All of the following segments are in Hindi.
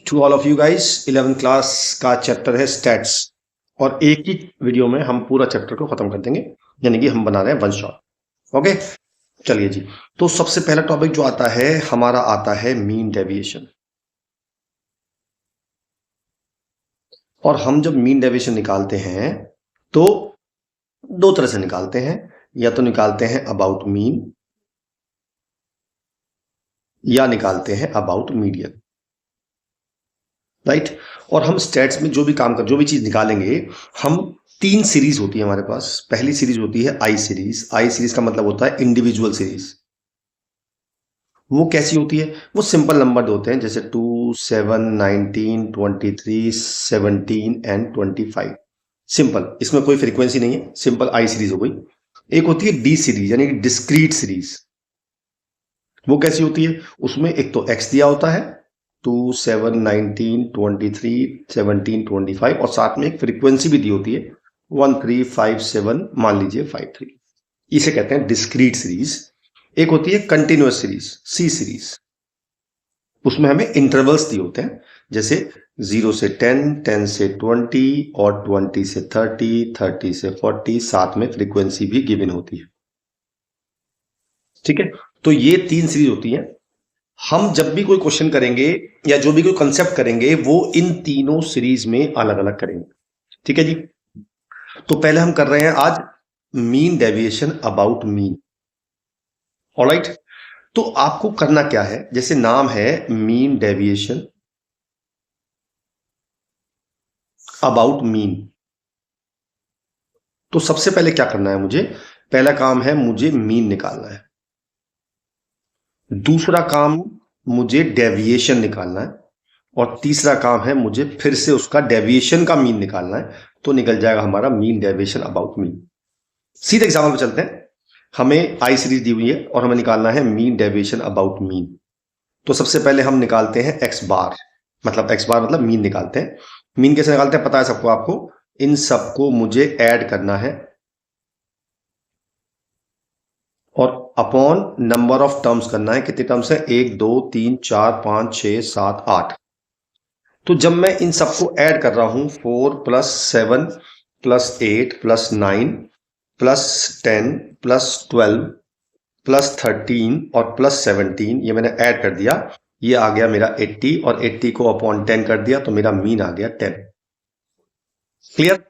To all of you guys. 11th class का चैप्टर है स्टैट्स और एक ही वीडियो में हम पूरा चैप्टर को खत्म कर देंगे, यानी कि हम बना रहे हैं वन शॉट। ओके, चलिए जी। तो सबसे पहला टॉपिक जो आता है हमारा आता है मीन डेविएशन। और हम जब मीन डेविएशन निकालते हैं तो दो तरह से निकालते हैं, या तो निकालते हैं अबाउट मीन या निकालते हैं अबाउट मीडियन, राइट। और हम स्टैट्स में जो भी चीज निकालेंगे, हम तीन सीरीज होती है हमारे पास। पहली सीरीज होती है आई सीरीज। आई सीरीज का मतलब होता है इंडिविजुअल सीरीज। वो कैसी होती है? वो सिंपल नंबर होते हैं, जैसे 2, 7, 19, 23, 17 एंड 25। सिंपल, इसमें कोई फ्रीक्वेंसी नहीं है, सिंपल आई सीरीज हो गई। एक होती है डी सीरीज, यानी कि डिस्क्रीट सीरीज। वो कैसी होती है? उसमें एक तो एक्स दिया होता है, 2, 7, 19, 23, 17, 25, और साथ में एक फ्रीक्वेंसी भी दी होती है 1, 3, 5, 7, मान लीजिए 5, 3। इसे कहते हैं डिस्क्रीट सीरीज। एक होती है कंटिन्यूअस सीरीज, सी सीरीज। उसमें हमें इंटरवल्स दिए होते हैं, जैसे 0 से 10, 10 से 20 और 20 से 30, 30 से 40, साथ में फ्रीक्वेंसी भी गिवन होती है। ठीक है, तो ये तीन सीरीज होती है। हम जब भी कोई क्वेश्चन करेंगे या जो भी कोई कंसेप्ट करेंगे, वो इन तीनों सीरीज में अलग अलग करेंगे। ठीक है जी। तो पहले हम कर रहे हैं आज mean deviation about mean. Alright, तो आपको करना क्या है, जैसे नाम है मीन डेविएशन अबाउट मीन, तो सबसे पहले क्या करना है मुझे? पहला काम है मुझे मीन निकालना है। दूसरा काम मुझे डेविएशन निकालना है। और तीसरा काम है मुझे फिर से उसका डेविएशन का मीन निकालना है। तो निकल जाएगा हमारा मीन डेविएशन अबाउट मीन। सीधे एग्जाम्पल पे चलते हैं। हमें आई सीरीज दी हुई है और हमें निकालना है मीन डेविएशन अबाउट मीन। तो सबसे पहले हम निकालते हैं एक्स बार, मतलब मीन निकालते हैं। मीन कैसे निकालते हैं पता है सबको? आपको इन सबको मुझे ऐड करना है और अपॉन नंबर ऑफ टर्म्स करना है। कितने टर्म्स है? 1, 2, 3, 4, 5, 6, 7, 8। तो जब मैं इन सबको ऐड कर रहा हूं, 4 + 7 + 8 + 9 + 10 + 12 + 13 और +17, ये मैंने ऐड कर दिया। ये आ गया मेरा 80 और 80 को अपॉन 10 कर दिया, तो मेरा मीन आ गया 10। क्लियर?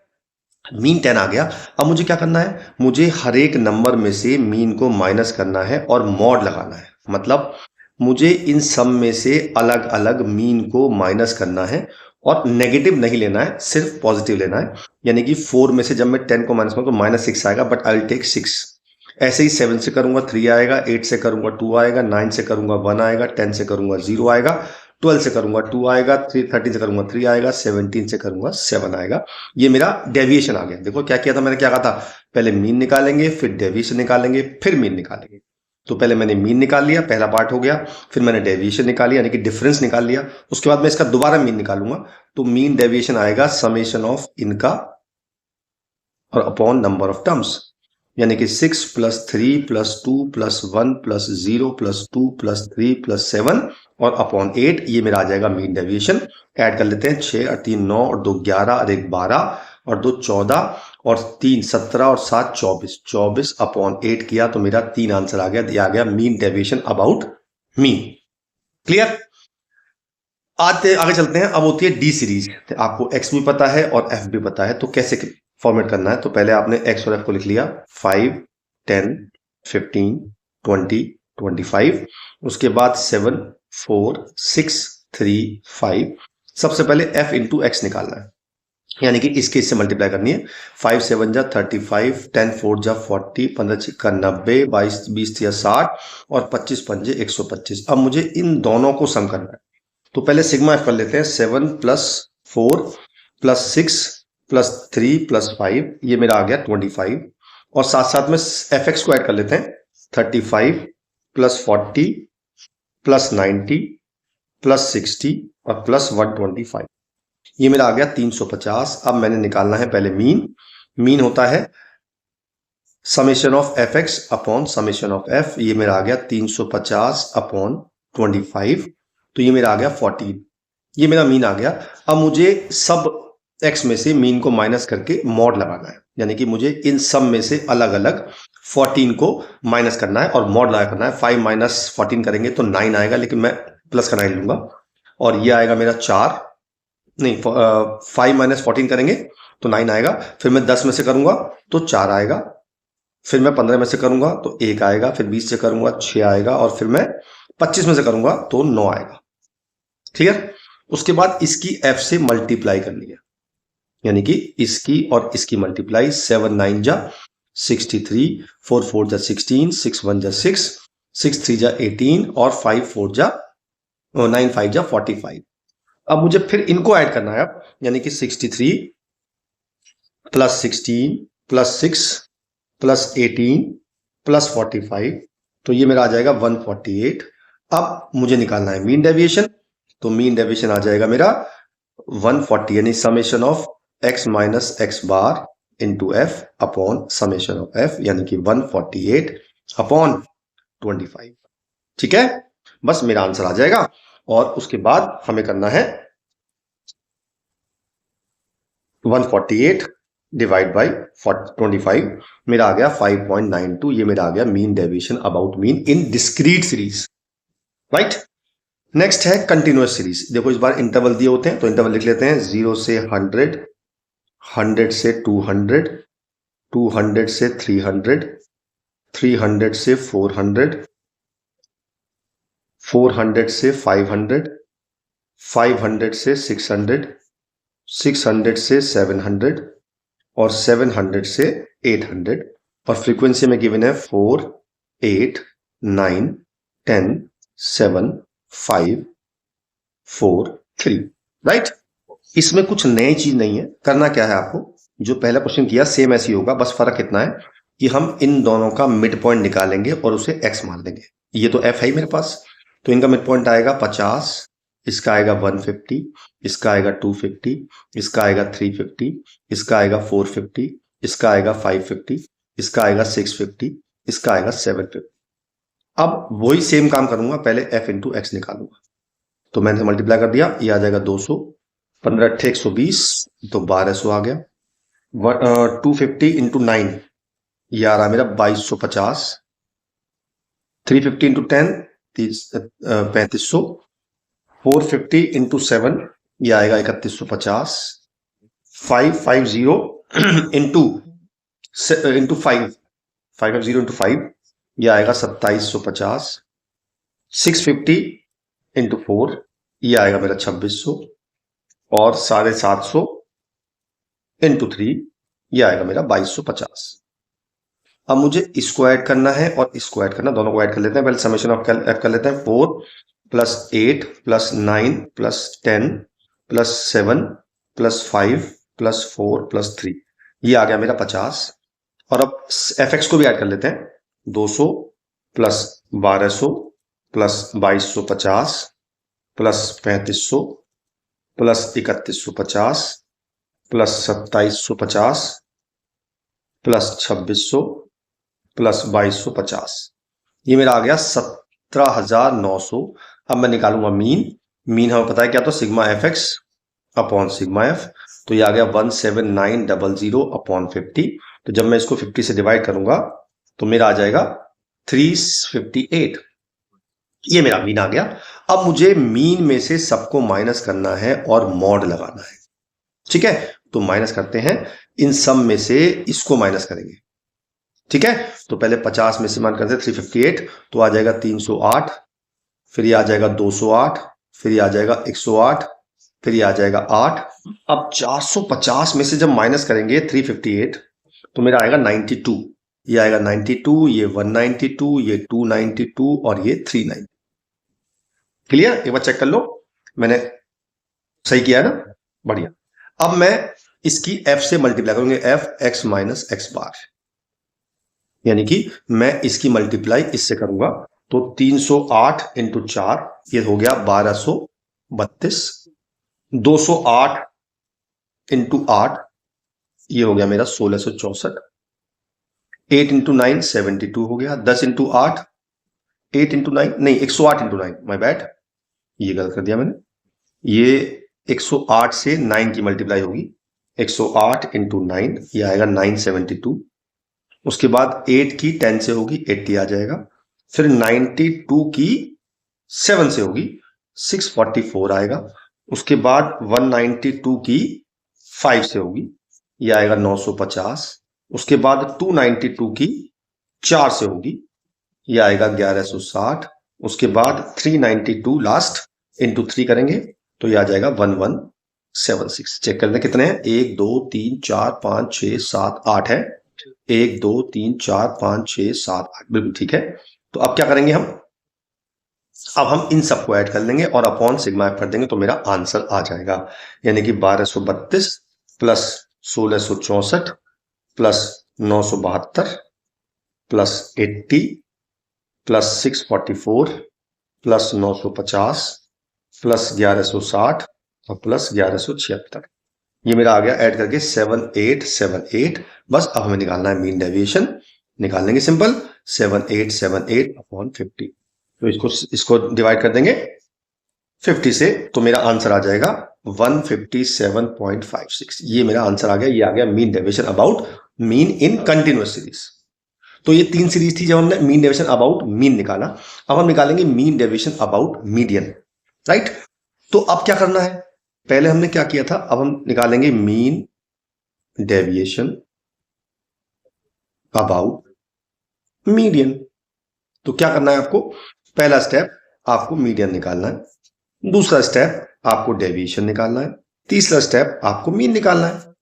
मीन 10 आ गया। अब मुझे क्या करना है? मुझे हर एक नंबर में से मीन को माइनस करना है और मॉड लगाना है। मतलब मुझे इन सब में से अलग अलग मीन को माइनस करना है और नेगेटिव नहीं लेना है, सिर्फ पॉजिटिव लेना है। यानी कि 4 में से जब मैं 10 को माइनस करूँ तो -6 आएगा, बट आई विल टेक 6। ऐसे ही 7 से करूंगा 3 आएगा, 8 से करूंगा 2 आएगा, 9 से करूंगा 1 आएगा, 10 से करूंगा 0 आएगा, 12 से करूंगा 2 आएगा, 13 से करूंगा 3 आएगा, 17 से करूंगा 7 आएगा। ये मेरा डेविएशन आ गया। देखो क्या किया था मैंने, क्या कहा था? पहले मीन निकालेंगे, फिर डेविएशन निकालेंगे, फिर मीन निकालेंगे। तो पहले मैंने मीन निकाल लिया, पहला पार्ट हो गया। फिर मैंने डेविएशन निकाली, यानी कि डिफरेंस निकाल लिया। उसके बाद मैं इसका दोबारा मीन निकालूंगा, तो मीन डेविएशन आएगा समेशन ऑफ इनका और अपॉन नंबर ऑफ टर्म्स, यानी कि 6 + 3 + 2 + 1 + 0 + 2 + 3 + 7 और अपॉन 8। ये मेरा आ जाएगा मीन डेविएशन। ऐड कर लेते हैं, 6 और 3 9 और 2 11 और 1 12 और 2 14 और 3 17 और 7 24, 24 अपॉन 8 किया तो मेरा 3 आंसर आ गया। ये आ गया mean deviation about mean. Clear? आगे चलते हैं। अब होती है डी सीरीज। आपको एक्स भी पता है और एफ भी पता है, तो कैसे फॉर्मेट करना है? तो पहले आपने एक्स और एफ को लिख लिया, 5, 10, 15, 20, 25। उसके बाद 7, 4, 6, 3, 5। सबसे पहले एफ इंटू एक्स निकालना है, यानी कि इसके इससे मल्टीप्लाई करनी है। 5 7 जा 35, 10 4 जा 40, 15 6 90, 22 20 या 60 और 25 पंजे 125। अब मुझे इन दोनों को सम करना है। तो पहले सिग्मा एफ कर लेते हैं। 7 + 4 + 6 + 3 + 5, ये मेरा आ गया 25। और साथ साथ में एफ एक्स को ऐड कर लेते हैं। 35 + 40 + 90 + 60 और +125, ये मेरा आ गया 350। अब मैंने निकालना है पहले मीन। मीन होता है summation of f x upon summation of f. ये मेरा आ गया 350 अपॉन 25, तो ये मेरा आ गया 14। ये मेरा मीन आ गया। अब मुझे सब x में से मीन को माइनस करके मॉड लगाना है, यानी कि मुझे इन सब में से अलग अलग 14 को माइनस करना है और मॉड लगा करना है। 5 माइनस 14 करेंगे तो 9 आएगा, लेकिन मैं प्लस का 9 लूंगा और ये आएगा मेरा 4, नहीं 5 माइनस 14 करेंगे तो 9 आएगा। फिर मैं 10 में से करूंगा तो 4 आएगा, फिर मैं 15 में से करूंगा तो 1 आएगा, फिर 20 से करूंगा 6 आएगा और फिर मैं 25 में से करूंगा तो 9 आएगा। ठीक है, उसके बाद इसकी f से मल्टीप्लाई करनी है, यानी कि इसकी और इसकी मल्टीप्लाई। 7 9 जा 63, 4 4 जा 16, 6 1 जा 6, 6 3 जा 18 और 5 4 जा 9 5 जा 45। अब मुझे फिर इनको ऐड करना है अब, यानी कि 63 प्लस 16 प्लस 6 प्लस 18 प्लस 45, तो ये मेरा आ जाएगा 148। अब मुझे निकालना है मीन डेविएशन, तो मीन डेविएशन आ जाएगा मेरा 140, यानी summation of x minus x bar into F upon summation of f, यानी कि 148 अपॉन 25। ठीक है, बस मेरा आंसर आ जाएगा। और उसके बाद हमें करना है 148 डिवाइड बाई 25, मेरा आ गया 5.92। ये मेरा आ गया mean deviation about mean in discrete series, right. Next है कंटिन्यूअस सीरीज। देखो इस बार इंटरवल दिए होते हैं तो इंटरवल लिख लेते हैं। 0 से 100, 100 से 200, 200 से 300, 300 से 400, 400 से 500, 500 से 600, 600 से 700 और 700 से 800। और फ्रीक्वेंसी में गिवन है 4 8 9 10 7 5 4 3, राइट। इसमें कुछ नई चीज नहीं है। करना क्या है आपको, जो पहला क्वेश्चन किया सेम ऐसी होगा, बस फर्क इतना है कि हम इन दोनों का मिड पॉइंट निकालेंगे और उसे x मान लेंगे। ये तो f है मेरे पास, तो इनका मिड पॉइंट आएगा 50, इसका आएगा 150, इसका आएगा 250, इसका आएगा 350, इसका आएगा 450, इसका आएगा 550, इसका आएगा 650, इसका आएगा 750। अब वही सेम काम करूंगा, पहले f इंटू एक्स निकालूंगा। तो मैंने मल्टीप्लाई कर दिया, ये आ जाएगा 200, 15 120 तो 1200 आ गया। 250 इंटू 9 ये आ रहा है मेरा 2250, 350 इंटू 10 3500, 450 इंटू 7 ये आएगा 3150, 550 इंटू 5 550 इंटू 5 ये आएगा 2750, 650 इंटू 4 ये आएगा मेरा 2600 और 750 इंटू 3 ये आएगा मेरा 2250। अब मुझे इसको ऐड करना है और इसको ऐड करना, दोनों को ऐड कर लेते हैं। पहले समेशन ऑफ एफ कर लेते हैं। 4 plus 8 plus 9 plus 10 plus 7 plus 5 plus 4 plus 3, ये आ गया मेरा 50। और अब एफ एक्स को भी ऐड कर लेते हैं। 200 plus 1200 plus 2250 plus 3500 plus 3150 plus 2750 plus 2600 plus 2250, ये मेरा आ गया 17,900। अब मैं निकालूंगा मीन। मीन हमें पता है क्या, तो sigma f x upon sigma f, तो ये आ गया 17900 अपॉन 50। तो जब मैं इसको 50 से डिवाइड करूंगा तो मेरा आ जाएगा 358। ये मेरा मीन आ गया। अब मुझे मीन में से सबको माइनस करना है और मॉड लगाना है। ठीक है, तो माइनस करते हैं। इन सब में से इसको माइनस करेंगे। ठीक है, तो पहले 50 में से मान करते हैं 358, तो आ जाएगा 308, फिर ये आ जाएगा 208, फिर ये आ जाएगा 108, फिर ये आ जाएगा 8। अब 450 में से जब माइनस करेंगे 358 तो मेरा आएगा 92। ये आएगा 92, ये 192, ये 292 और ये 390। क्लियर? एक बार चेक कर लो, मैंने सही किया है ना? बढ़िया। अब मैं इसकी f से मल्टीप्लाई करूंगे, f x minus x bar, यानी कि मैं इसकी मल्टीप्लाई इससे करूंगा। तो 308 इंटू 4 ये हो गया 1232, 208 इंटू 8 ये हो गया मेरा 1664, 8 इंटू 9 72 हो गया, 10 इंटू 8 8 इंटू 9 नहीं 108 इंटू 9, माय बैड, ये गलत कर दिया मैंने। ये 108 से 9 की मल्टीप्लाई होगी, 108 इंटू 9, ये आएगा 972। उसके बाद 8 की 10 से होगी, 80 आ जाएगा। फिर 92 की 7 से होगी, 644 आएगा। उसके बाद 192 की 5 से होगी, ये आएगा 950। उसके बाद 292 की 4 से होगी, ये आएगा 1160। उसके बाद 392 लास्ट इंटू 3 करेंगे तो ये आ जाएगा 1176। चेक कर लें कितने हैं, 1 2 3 4 5 6 7 8 है। 1 2 3 4 5 6 7 8, बिल्कुल ठीक है। तो अब क्या करेंगे हम, अब हम इन सबको ऐड कर लेंगे और अपॉन सिग्मा एफ कर देंगे तो मेरा आंसर आ जाएगा। यानी कि 1232 plus 1664 plus 972 plus 80 plus 644 plus 950 plus 1160 और प्लस 1176। ये मेरा आ गया ऐड करके 7878। बस अब हमें निकालना है मीन डेविएशन, निकाल लेंगे सिंपल, 7878 अपॉन 50। तो इसको डिवाइड कर देंगे 50 से तो मेरा आंसर आ जाएगा 157.56। ये मेरा आंसर आ गया, ये आ गया mean deviation about mean in continuous series. तो ये 3 सीरीज थी जब हमने मीन डेविएशन अबाउट मीन निकाला। अब हम निकालेंगे mean deviation about median, right. तो अब क्या करना है, पहले हमने क्या किया था, अब हम निकालेंगे मीन डेविएशन अबाउट मीडियन। तो क्या करना है आपको, पहला स्टेप आपको मीडियन निकालना है, दूसरा स्टेप आपको डेविएशन निकालना है, तीसरा स्टेप आपको मीन निकालना है।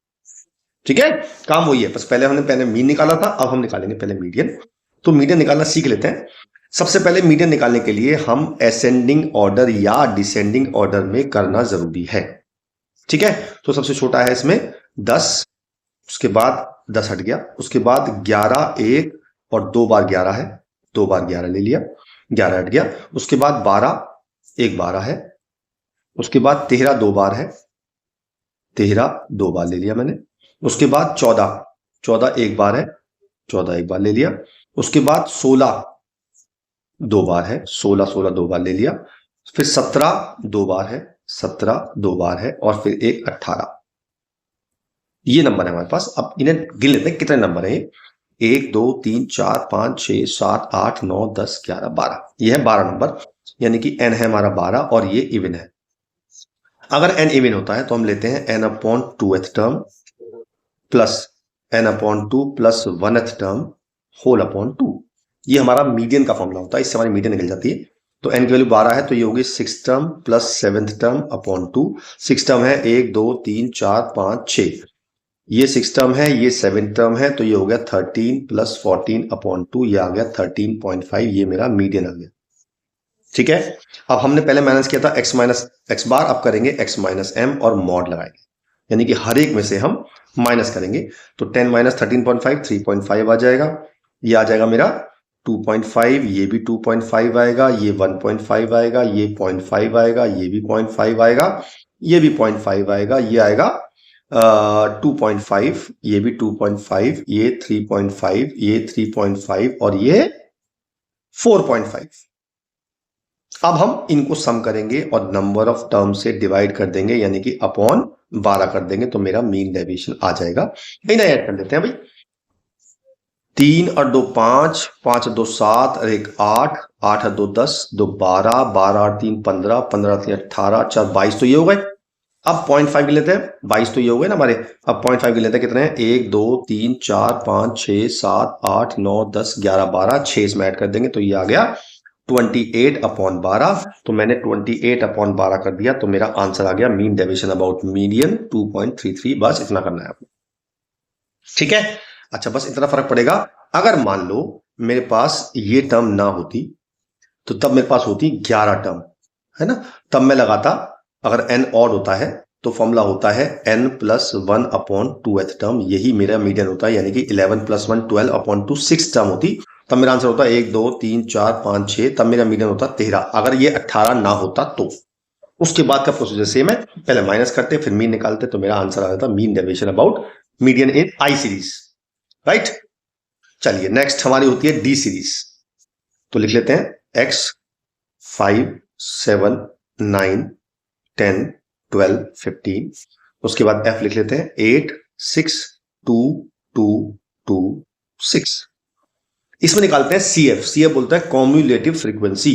ठीक है, काम वही है, बस पहले मीन निकाला था, अब हम निकालेंगे पहले मीडियन। तो मीडियन निकालना सीख लेते हैं। सबसे पहले मीडियन निकालने के लिए हम असेंडिंग ऑर्डर या डिसेंडिंग ऑर्डर में करना जरूरी है। ठीक है, तो सबसे छोटा है इसमें 10, उसके बाद 10 हट गया, उसके बाद 11 1 और 2 बार 11 है, 2 बार 11 ले लिया, 11 हट गया। उसके बाद 12 1 12 है, उसके बाद 13 2 बार है, 13 2 बार ले लिया मैंने। उसके बाद 14 14 1 बार है, 14 1 बार ले लिया। उसके बाद 16 2 बार है, 16 16 2 बार ले लिया। फिर 17 2 बार है, 17 2 बार है, और फिर एक 18। ये नंबर है हमारे पास। अब इन्हें गिन लेते हैं कितने नंबर है ये, 1 2 3 4 5 6 7 8 9 10 11 12। ये है 12 नंबर, यानी कि n है हमारा 12 और ये इवन है। अगर n इवन होता है तो हम लेते हैं n upon 2th term plus n upon 2 plus 1th term whole upon 2। ये हमारा मीडियन का फॉर्मूला होता है, इससे हमारी मीडियन निकल जाती है। तो n की वैल्यू 12 है तो ये होगी 6th term plus 7th term upon 2। 6 term है 1 2 3 4 5 6, ये 6 टर्म है, ये 7 टर्म है, तो ये हो गया 13 प्लस 14 अपॉन 2, ये आ गया 13.5। ये मेरा मीडियन आ गया। ठीक है, अब हमने पहले माइनस किया था x माइनस एक्स बार, अब करेंगे x माइनस एम और मॉड लगाएंगे, यानी कि हर एक में से हम माइनस करेंगे। तो 10 माइनस 13.5 3.5 आ जाएगा, ये आ जाएगा मेरा 2.5, ये भी 2.5 आएगा, ये 1.5 आएगा, ये 0.5 आएगा, ये भी 0.5 आएगा, ये भी 0.5 आएगा, ये आएगा 2.5, ये भी 2.5, ये 3.5, ये 3.5 और ये 4.5। अब हम इनको सम करेंगे और नंबर ऑफ टर्म से डिवाइड कर देंगे, यानी कि अपॉन 12 कर देंगे, तो मेरा मीन डेविएशन आ जाएगा। इन्हें ऐड कर लेते हैं भाई, 3 और 2 5, 5 और 2 7 और 1 8, 8 और 2 10, 2 12, 12 और 3 15, 15 और 3 18, 4 22, तो ये हो गए। अब 0.5 के लेते हैं, 22 तो ये हो गए ना हमारे। अब 0.5 के लेते हैं, कितने हैं, 1 2 3 4 5 6 7 8 9 10 11 12, 6 इसमें ऐड कर देंगे तो ये आ गया 28 अपॉन 12। तो मैंने 28 अपॉन 12 कर दिया, तो मेरा आंसर आ गया मीन डेविएशन अबाउट मीडियन 2.33। बस इतना करना है आपको, ठीक है। अच्छा, बस इतना फर्क पड़ेगा, अगर मान लो मेरे पास ये टर्म ना होती तो तब मेरे पास होती 11 टर्म, है ना, तब मैं लगाता, अगर n ऑड होता है तो फॉर्मूला होता है n plus 1 upon 2th term, यही मेरा मीडियन होता है, यानी कि 11 प्लस 1 12 अपॉन 2 6 टर्म होती, तब मेरा आंसर होता 1 2 3 4 5 6, तब मेरा मीडियन होता 13। अगर ये 18 ना होता तो उसके बाद का प्रोसीजर सेम है, पहले माइनस करते फिर मीन निकालते, तो मेरा आंसर आ जाता mean deviation about median in I series, right. चलिए नेक्स्ट हमारी होती है डी सीरीज, तो लिख लेते हैं x 5 7 9 10, 12, 15, उसके बाद f लिख लेते हैं 8, 6, 2, 2, 2, 6। इसमें निकालते हैं CF। CF बोलता है कॉम्युलेटिव फ्रीक्वेंसी।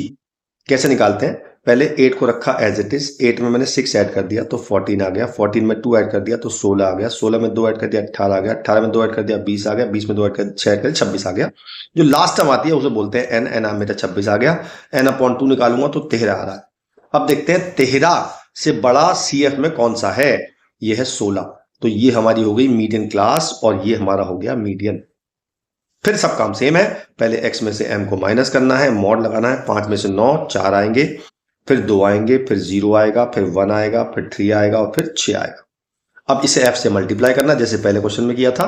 कैसे निकालते हैं? पहले 8 को रखा एज इट इज, 8 में मैंने 6 ऐड कर दिया तो 14 आ गया, 14 में 2 ऐड कर दिया तो 16 आ गया, 16 में 2 ऐड कर दिया 18 आ गया, 18 में 2 ऐड कर दिया 20 आ गया, 20 में 2 ऐड कर 6 ऐड कर 26 आ गया। जो लास्ट टर्म आती है उसे बोलते हैं n। n मेरा 26 आ गया, n/2 निकालूंगा तो 13 आ रहा है। अब देखते हैं 13 से बड़ा CF में कौन सा है। ये है 16, तो ये हमारी हो गई मीडियन क्लास और ये हमारा हो गया मीडियन। फिर सब काम सेम है, पहले x में से m को माइनस करना है, मॉड लगाना है, 5 में से 9, 4 आएंगे, फिर 2 आएंगे, फिर 0 आएगा, फिर 1 आएगा, फिर 3 आएगा और फिर 6 आएगा। अब इसे f से मल्टीप्लाई करना जैसे पहले क्वेश्चन में किया था।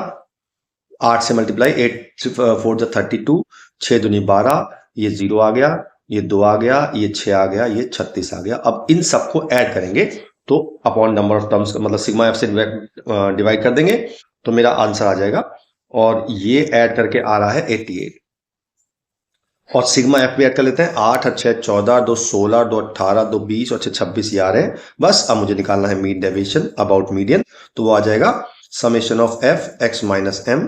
8 से मल्टीप्लाई, 8 4 32, 6 दूनी 12, ये 0 आ गया, ये 2 आ गया, ये 6 आ गया, ये 36 आ गया। अब इन सबको ऐड करेंगे तो अपॉन नंबर ऑफ टर्म्स मतलब सिग्मा एफ से डिवाइड कर देंगे तो मेरा आंसर आ जाएगा। और ये ऐड करके आ रहा है 88। और सिग्मा एफ भी ऐड कर लेते हैं, 8 और 6 14, 2 16, 2 18, 2 20 और 6 26 ये आ रहे हैं। बस अब मुझे निकालना है मीन डेविएशन अबाउट मीडियन, तो वो आ जाएगा summation of f x minus m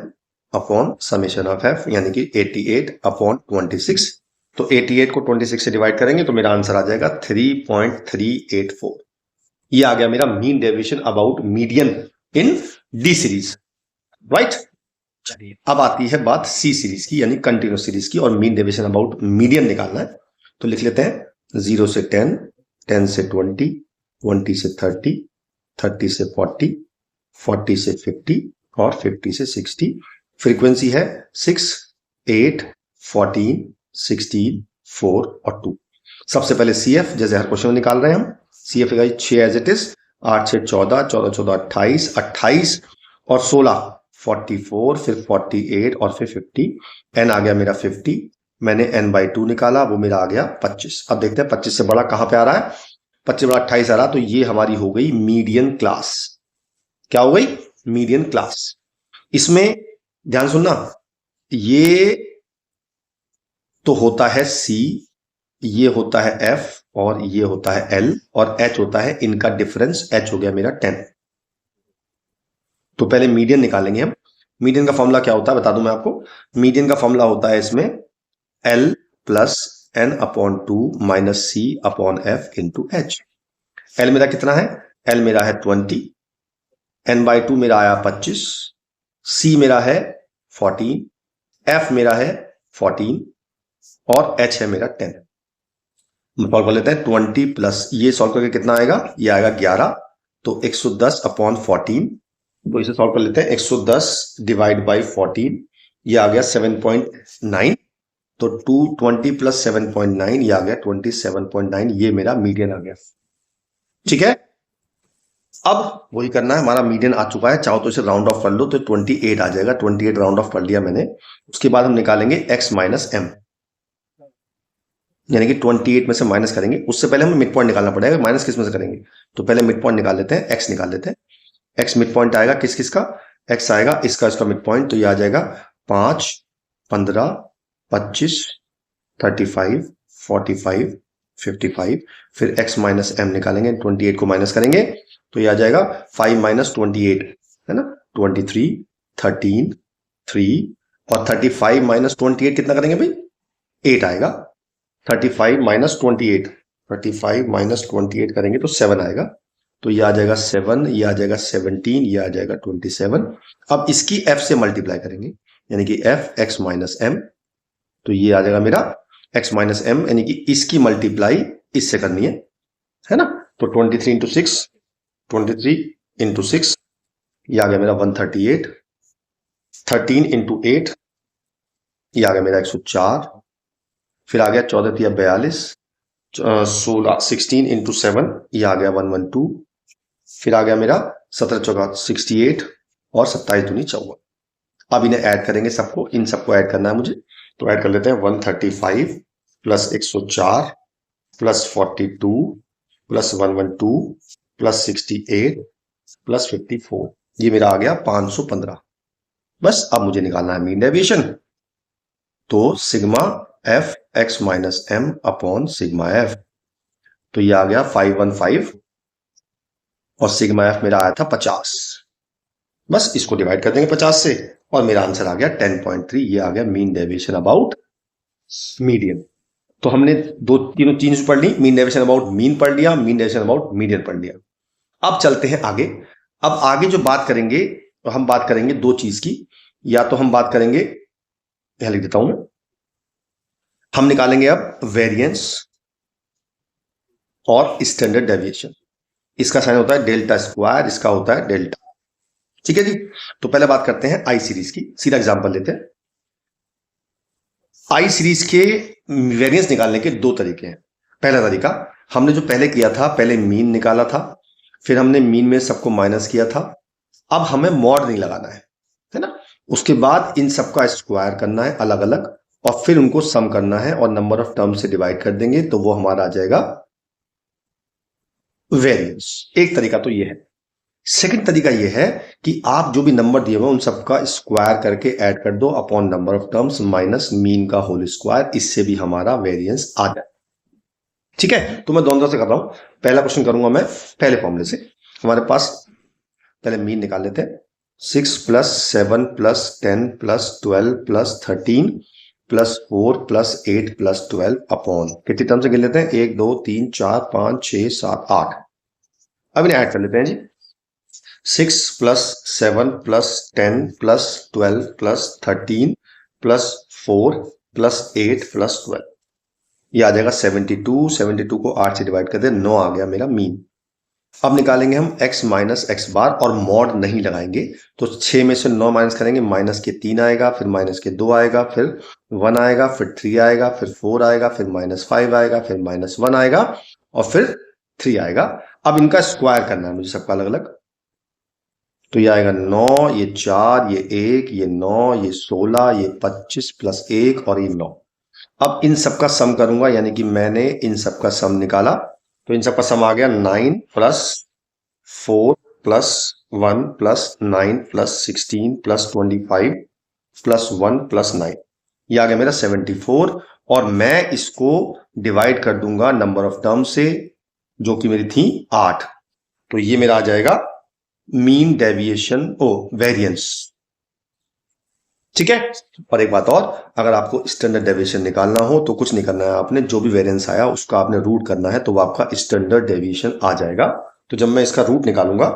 upon summation of f, यानी कि 88 अपॉन 26। तो 88 को 26 से डिवाइड करेंगे तो मेरा आंसर आ जाएगा 3.384। ये आ गया मेरा mean deviation about median in D series, right. चलिए अब आती है बात सी सीरीज की, यानी कंटिन्यूस सीरीज की, और मीन डेविएशन अबाउट मीडियन निकालना है। तो लिख लेते हैं 0 से 10, 10 से 20, 20 से 30, 30 से 40, 40 से 50 और 50 से 60। फ्रीक्वेंसी है 6, 8, 14, 16, 4 और 2। सबसे पहले CF जैसे हर क्वेश्चन में निकाल रहे हैं हम। CF है 6 एज इट इज, 8 6 14, 14 14 28, 28 और 16 44, फिर 48 और फिर 50। n आ गया मेरा 50, मैंने n/2 निकाला, वो मेरा आ गया 25। अब देखते हैं 25 से बड़ा कहां पे आ रहा है। 25 बड़ा 28 आ रहा, तो ये हमारी हो गई मीडियन क्लास। क्या हो गई? Median class. इसमें ध्यान सुनना, ये तो होता है C, ये होता है F और ये होता है L और H होता है इनका डिफरेंस, H हो गया मेरा 10। तो पहले मीडियन निकालेंगे हम। मीडियन का फॉर्मूला क्या होता है बता दूं मैं आपको। मीडियन का फॉर्मूला होता है इसमें L plus n/2 minus C upon F into H। L मेरा कितना है? L मेरा है 20, n/2 मेरा आया 25, C मेरा है 14, F मेरा है 14 और H है मेरा 10। सॉल्व कर लेते हैं। 20 प्लस ये सॉल्व करके कितना आएगा? ये आएगा 11, तो 110 अपॉन 14। तो इसे सॉल्व कर लेते हैं। 110 डिवाइड बाई 14, ये आ गया 7.9, तो 220 प्लस 7.9 ये आ गया 27.9। ये मेरा मीडियन आ गया, ठीक है। अब वही करना है, हमारा मीडियन आ चुका है, चाहो तो इसे राउंड ऑफ कर लो तो 28 आ जाएगा। 28 राउंड ऑफ कर लिया मैंने। उसके बाद हम निकालेंगे x माइनस एम, यानी कि 28 में से माइनस करेंगे। उससे पहले हमें मिड पॉइंट निकालना पड़ेगा, माइनस किस में से करेंगे, तो पहले मिड पॉइंट निकाल लेते हैं, x निकाल लेते हैं। x मिड पॉइंट आएगा किस किस का? x आएगा इसका मिड पॉइंट, तो ये आ जाएगा 5, 15, 25, 35, 45, 55। फिर x माइनस एम निकालेंगे, 28 को माइनस करेंगे तो ये आ जाएगा 5 माइनस 28, है ना, 23, 13, 3 और 35 माइनस 28 कितना करेंगे भाई? 8 आएगा। 35 माइनस 28, 35 माइनस 28 करेंगे तो 7 आएगा, तो ये आ जाएगा 7, ये आ जाएगा 17, ये आ जाएगा 27। अब इसकी f से मल्टीप्लाई करेंगे, यानी कि f x माइनस एम, तो ये आ जाएगा मेरा x माइनस एम, यानी कि इसकी मल्टीप्लाई इससे करनी है ना। तो 23 इंटू 6, 23 इंटू 6, ये आ गया मेरा 138। 13 इंटू 8, ये आ गया मेरा 104। फिर आ गया 14 तिया 42, 16 16 इंटू 7, ये आ गया 112। फिर आ गया मेरा 17 चौका 68 और 27 दूनी 54। अब इन्हें ऐड करेंगे सबको, इन सबको ऐड करना है मुझे, तो ऐड कर लेते हैं। 135 plus 104 plus 42 plus 112 plus 68 plus 54, ये मेरा आ गया 515। बस अब मुझे निकालना है मीन डेविएशन, तो sigma f x minus m upon sigma f, तो ये आ गया 515 और सिग्मा एफ मेरा आया था 50। बस इसको डिवाइड कर देंगे 50 से और मेरा आंसर आ गया 10.3। ये आ गया मीन डेविएशन अबाउट मीडियन। तो हमने दो तीनों चीज पढ़ ली, मीन डेविएशन अबाउट मीन पढ़ लिया, मीन डेविएशन अबाउट मीडियन पढ़ लिया। अब चलते हैं आगे। अब आगे जो बात करेंगे तो हम बात करेंगे दो चीज की। या तो हम बात करेंगे, यहां लिख देता हूं मैं, हम निकालेंगे अब वेरिएंस और स्टैंडर्ड डेविएशन। इसका साइन होता है डेल्टा स्क्वायर, इसका होता है डेल्टा। ठीक है जी। तो पहले बात करते हैं आई सीरीज की, सीधा एग्जांपल लेते हैं। आई सीरीज के वेरिएंस निकालने के दो तरीके हैं। पहला तरीका हमने जो पहले किया था, पहले मीन निकाला था, फिर हमने मीन में सबको माइनस किया था। अब हमें मॉड नहीं लगाना है ना। उसके बाद इन सबका स्क्वायर करना है अलग अलग और फिर उनको सम करना है और नंबर ऑफ टर्म से डिवाइड कर देंगे तो वो हमारा आ जाएगा वेरिएंस। एक तरीका तो ये है। सेकंड तरीका ये है कि आप जो भी नंबर दिए हुए उन सबका स्क्वायर करके ऐड कर दो upon number of terms minus mean का होल स्क्वायर, इससे भी हमारा वेरिएंस आ जाए। ठीक है, तो मैं दोनों तरह से कर रहा हूं। पहला क्वेश्चन करूंगा मैं पहले फॉर्मूले से। हमारे पास पहले मीन निकाल लेते हैं। 6 plus 7 plus 10 plus 12 plus 13 plus 4 plus 8 plus 12 upon कितनी टर्म से गिन लेते हैं, 1 2 3 4 5 6 7 8। अब इन्हें ऐड कर लेते हैं जी। 6 plus 7 plus 10 plus 12 plus 13 plus 4 plus 8 plus 12, ये आ जाएगा 72। 72 को 8 से डिवाइड कर दे, 9 आ गया मेरा मीन। अब निकालेंगे हम x माइनस एक्स बार और मॉड नहीं लगाएंगे। तो 6 में से 9 माइनस करेंगे, माइनस के 3 आएगा, फिर माइनस के 2 आएगा, फिर 1 आएगा, फिर 3 आएगा, फिर 4 आएगा, फिर माइनस 5 आएगा, फिर माइनस 1 आएगा और फिर 3 आएगा। अब इनका स्क्वायर करना है मुझे सबका अलग अलग। तो ये आएगा 9, ये 4, ये 1, ये 9, ये 16, ये 25 प्लस 1 और ये 9। अब इन सबका सम करूंगा, यानी कि मैंने इन सबका सम निकाला तो इन सबका सम आ गया 9 plus 4 plus 1 plus 9 plus 16 plus 25 plus 1 plus 9, ये आ गया मेरा 74। और मैं इसको डिवाइड कर दूंगा नंबर ऑफ टर्म से जो कि मेरी थी 8। तो ये मेरा आ जाएगा मीन डेविएशन वेरिएंस। ठीक है। और एक बात और, अगर आपको स्टैंडर्ड डेविएशन निकालना हो तो कुछ नहीं करना है, आपने जो भी वेरिएंस आया उसका आपने रूट करना है तो वो आपका स्टैंडर्ड डेविएशन आ जाएगा। तो जब मैं इसका रूट निकालूंगा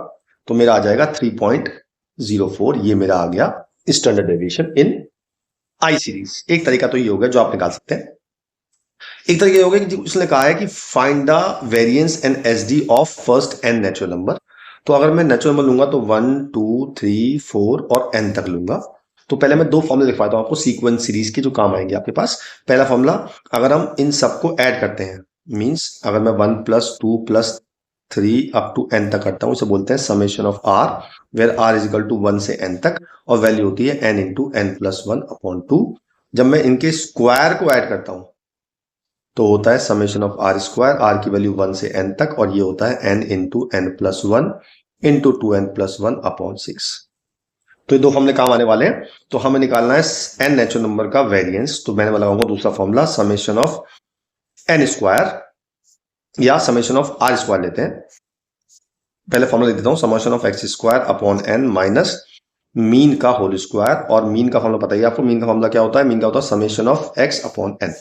तो मेरा आ जाएगा 3.04। ये मेरा आ गया स्टैंडर्ड डेविएशन इन आई सीरीज। एक तरीका तो ये हो गया जो आप निकाल सकते हैं। एक तरीका ये हो गया कि उसने कहा है कि find the variance and SD of first n natural number. तो अगर मैं नेचुरल नंबर लूंगा तो 1 2 3 4 और n तक लूंगा। तो पहले मैं दो फॉर्मूले लिखवाता हूं आपको सीक्वेंस सीरीज के जो काम आएंगे आपके पास। पहला फॉर्मूला, अगर हम इन सबको ऐड करते हैं, मींस अगर मैं 1 plus 2 plus 3 up to n तक करता हूं, इसे बोलते हैं summation of r, where r is equal to 1 से n तक और वैल्यू होती है n into n plus 1 upon 2। जब मैं इनके स्क्वायर को ऐड करता हूं तो होता है summation of r square, r की वैल्यू 1 से n तक और ये होता है n into n plus 1 into 2n plus 1 upon 6। तो ये दो फॉर्मूले काम आने वाले हैं। तो हमें निकालना है n नेचुरल नंबर का वेरिएंस। तो मैंने लगाऊंगा दूसरा formula, summation of n square या समेशन ऑफ r स्क्वायर लेते हैं। पहले फॉर्मूला लिख देता हूं, summation of x square upon n minus mean का होल स्क्वायर। और मीन का फॉर्मूला बताइए आपको, मीन का फॉर्मूला क्या होता है, मीन का होता है summation of x upon n।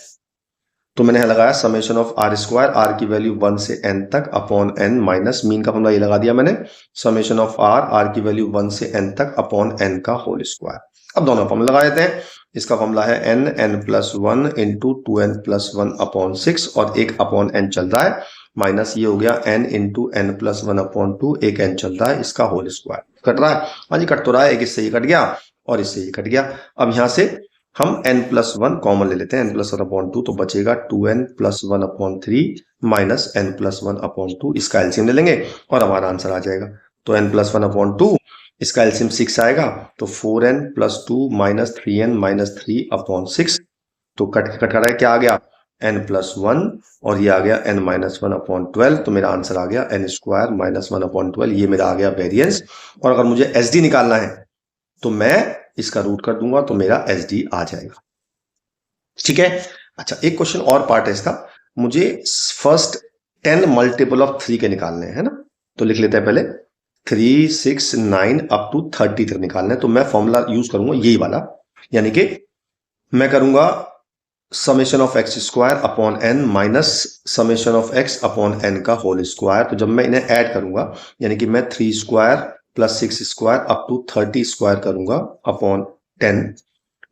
तो मैंने लगाया summation of r square, r की वैल्यू 1 से n तक अपॉन n माइनस मीन का फॉर्मूला ये लगा दिया मैंने, समेशन ऑफ r की वैल्यू 1 से n तक अपॉन n का होल स्क्वायर। अब दोनों फॉर्मूला लगा देते हैं। इसका फॉर्मूला है n plus 1 into 2n plus 1 upon 6 और एक अपॉन n चल रहा है, माइनस ये हो गया n into n plus 1 upon 2, एक n चल रहा है, इसका होल स्क्वायर। कट रहा है, हाँ जी कट तो रहा है, एक इससे ये कट गया और इससे ये कट गया। अब यहां से हम n प्लस 1 कॉमन ले लेते हैं, n प्लस 1 अपॉन 2 तो बचेगा 2n plus 1 upon 3 minus n plus 1 upon 2, इसका एलसीएम ले लेंगे और हमारा आंसर आ जाएगा। तो n प्लस 1 अपॉन 2, इसका एलसीएम 6 आएगा, तो 4n plus 2 minus 3n minus 3 upon 6। तो कट रहा है, क्या आ गया n प्लस 1 और ये आ गया n माइनस 1 अपॉन 12। तो मेरा आंसर आ गया n स्क्वायर माइनस 1 अपॉन 12, ये मेरा आ गया वेरिएंस। और अगर मुझे एस डी निकालना है तो मैं इसका रूट कर दूंगा तो मेरा एस डी आ जाएगा। ठीक है। अच्छा, एक क्वेश्चन और पार्ट है इसका, मुझे फर्स्ट 10 मल्टीपल ऑफ 3 के निकालने हैं ना। तो लिख लेते हैं पहले 3, 6, 9 अप टू 30 तक निकालना है। तो मैं फॉर्मूला यूज करूंगा यही वाला, यानी कि मैं करूंगा summation of x square upon n minus summation of x upon n का होल स्क्वायर। तो जब मैं इन्हें ऐड करूंगा, यानी कि मैं 3 square plus 6 square up to 30 square करूंगा upon 10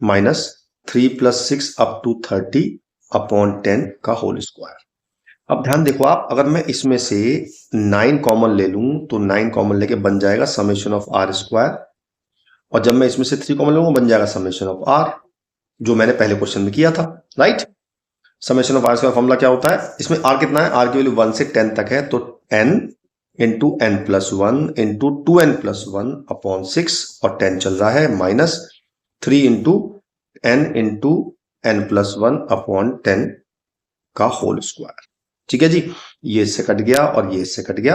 minus 3 plus 6 up to 30 upon 10 का होल स्क्वायर। अब ध्यान देखो आप, अगर मैं इसमें से 9 कॉमन ले लूं तो 9 कॉमन लेके बन जाएगा समेशन ऑफ आर स्क्वायर, और जब मैं इसमें से 3 कॉमन लूंगा बन जाएगा समेशन ऑफ आर, जो मैंने पहले क्वेश्चन में किया था, right. Summation of r square formula क्या होता है, इसमें आर कितना है, आर की वैल्यू 1 से 10 तक है, तो n into n plus 1 into 2n plus 1 upon 6 और 10 चल रहा है, minus 3 into n plus 1 upon 10 का होल स्क्वायर। ठीक है जी, ये इससे कट गया और ये इससे कट गया,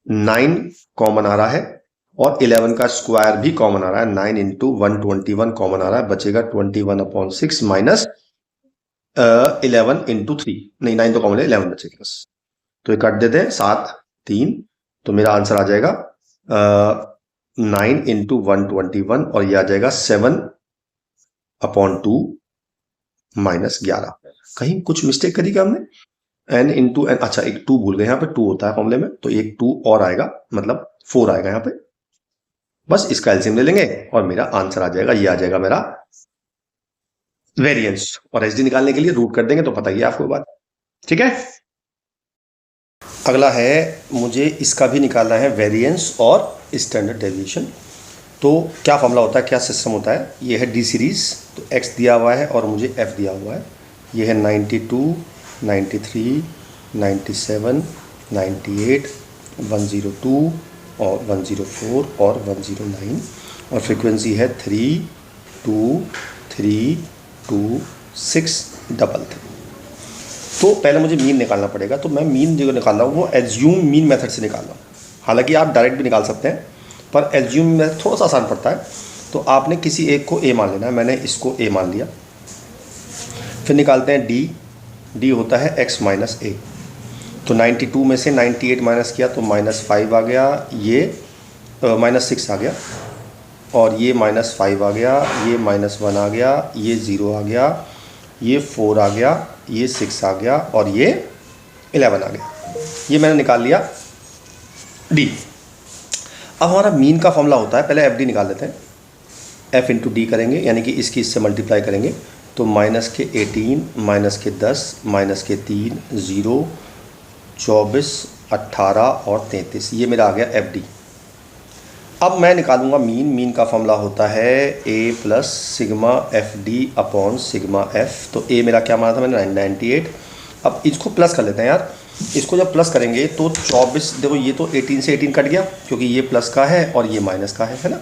9 कॉमन आ रहा है और 11 का स्क्वायर भी कॉमन आ रहा है, 9 इंटू 121 कॉमन आ रहा है, बचेगा 21 अपॉन 6 माइनस 11 इंटू 3, नहीं 9 तो कॉमन है, 11 बचेगा बस, तो ये कट देते हैं 7 3, तो मेरा आंसर आ जाएगा 9 इंटू 121 और ये आ जाएगा 7 अपॉन 2 माइनस 11। कहीं कुछ मिस्टेक करी क्या हमने, n इंटू एन, अच्छा एक 2 भूल गए, यहाँ पे 2 होता है फॉर्मूले में, तो एक 2 और आएगा, मतलब 4 आएगा यहाँ पे, बस इसका एलसीएम ले लेंगे और मेरा आंसर आ जाएगा, ये आ जाएगा मेरा वेरिएंस। और एसडी निकालने के लिए रूट कर देंगे तो पता ही है आपको बात, ठीक है। अगला है, मुझे इसका भी निकालना है वेरिएंस और स्टैंडर्ड डेविएशन। तो क्या फॉर्मूला होता है, क्या सिस्टम होता है, ये है डी सीरीज, तो x दिया हुआ है और मुझे f दिया हुआ है, ये है 92, 93, 97, 98, 102 और 104 और 109, और फ्रीक्वेंसी है 3, 2, 3, 2, 6, 3। तो पहले मुझे मीन निकालना पड़ेगा, तो मैं मीन जो निकाल रहा हूँ वो एज्यूम मीन मेथड से निकाल रहा हूँ, हालांकि आप डायरेक्ट भी निकाल सकते हैं, पर एज्यूम मेथड थोड़ा सा आसान पड़ता है। तो आपने किसी एक को ए मान लेना है, मैंने इसको ए मान लिया, फिर निकालते हैं डी होता है x माइनस ए, तो 92 में से 98 माइनस किया तो -5 आ गया, ये -6 आ गया, और ये -5 आ गया, ये -1 आ गया, ये 0 आ गया, ये 4 आ गया, ये 6 आ गया और ये 11 आ गया, ये मैंने निकाल लिया डी। अब हमारा मीन का फॉर्मूला होता है, पहले एफ डी निकाल लेते हैं, एफ इंटू डी करेंगे, यानी कि इसकी इससे मल्टीप्लाई करेंगे, तो -18, -10, -3, 0, 24, 18 और 33, ये मेरा आ गया एफ डी। अब मैं निकालूंगा मीन का फॉर्मूला होता है a plus sigma f d upon sigma f. तो a मेरा क्या माना था मैंने 98। अब इसको प्लस कर लेते हैं यार, इसको जब प्लस करेंगे तो 24, देखो ये तो 18 से 18 कट गया क्योंकि ये प्लस का है और ये माइनस का है ना,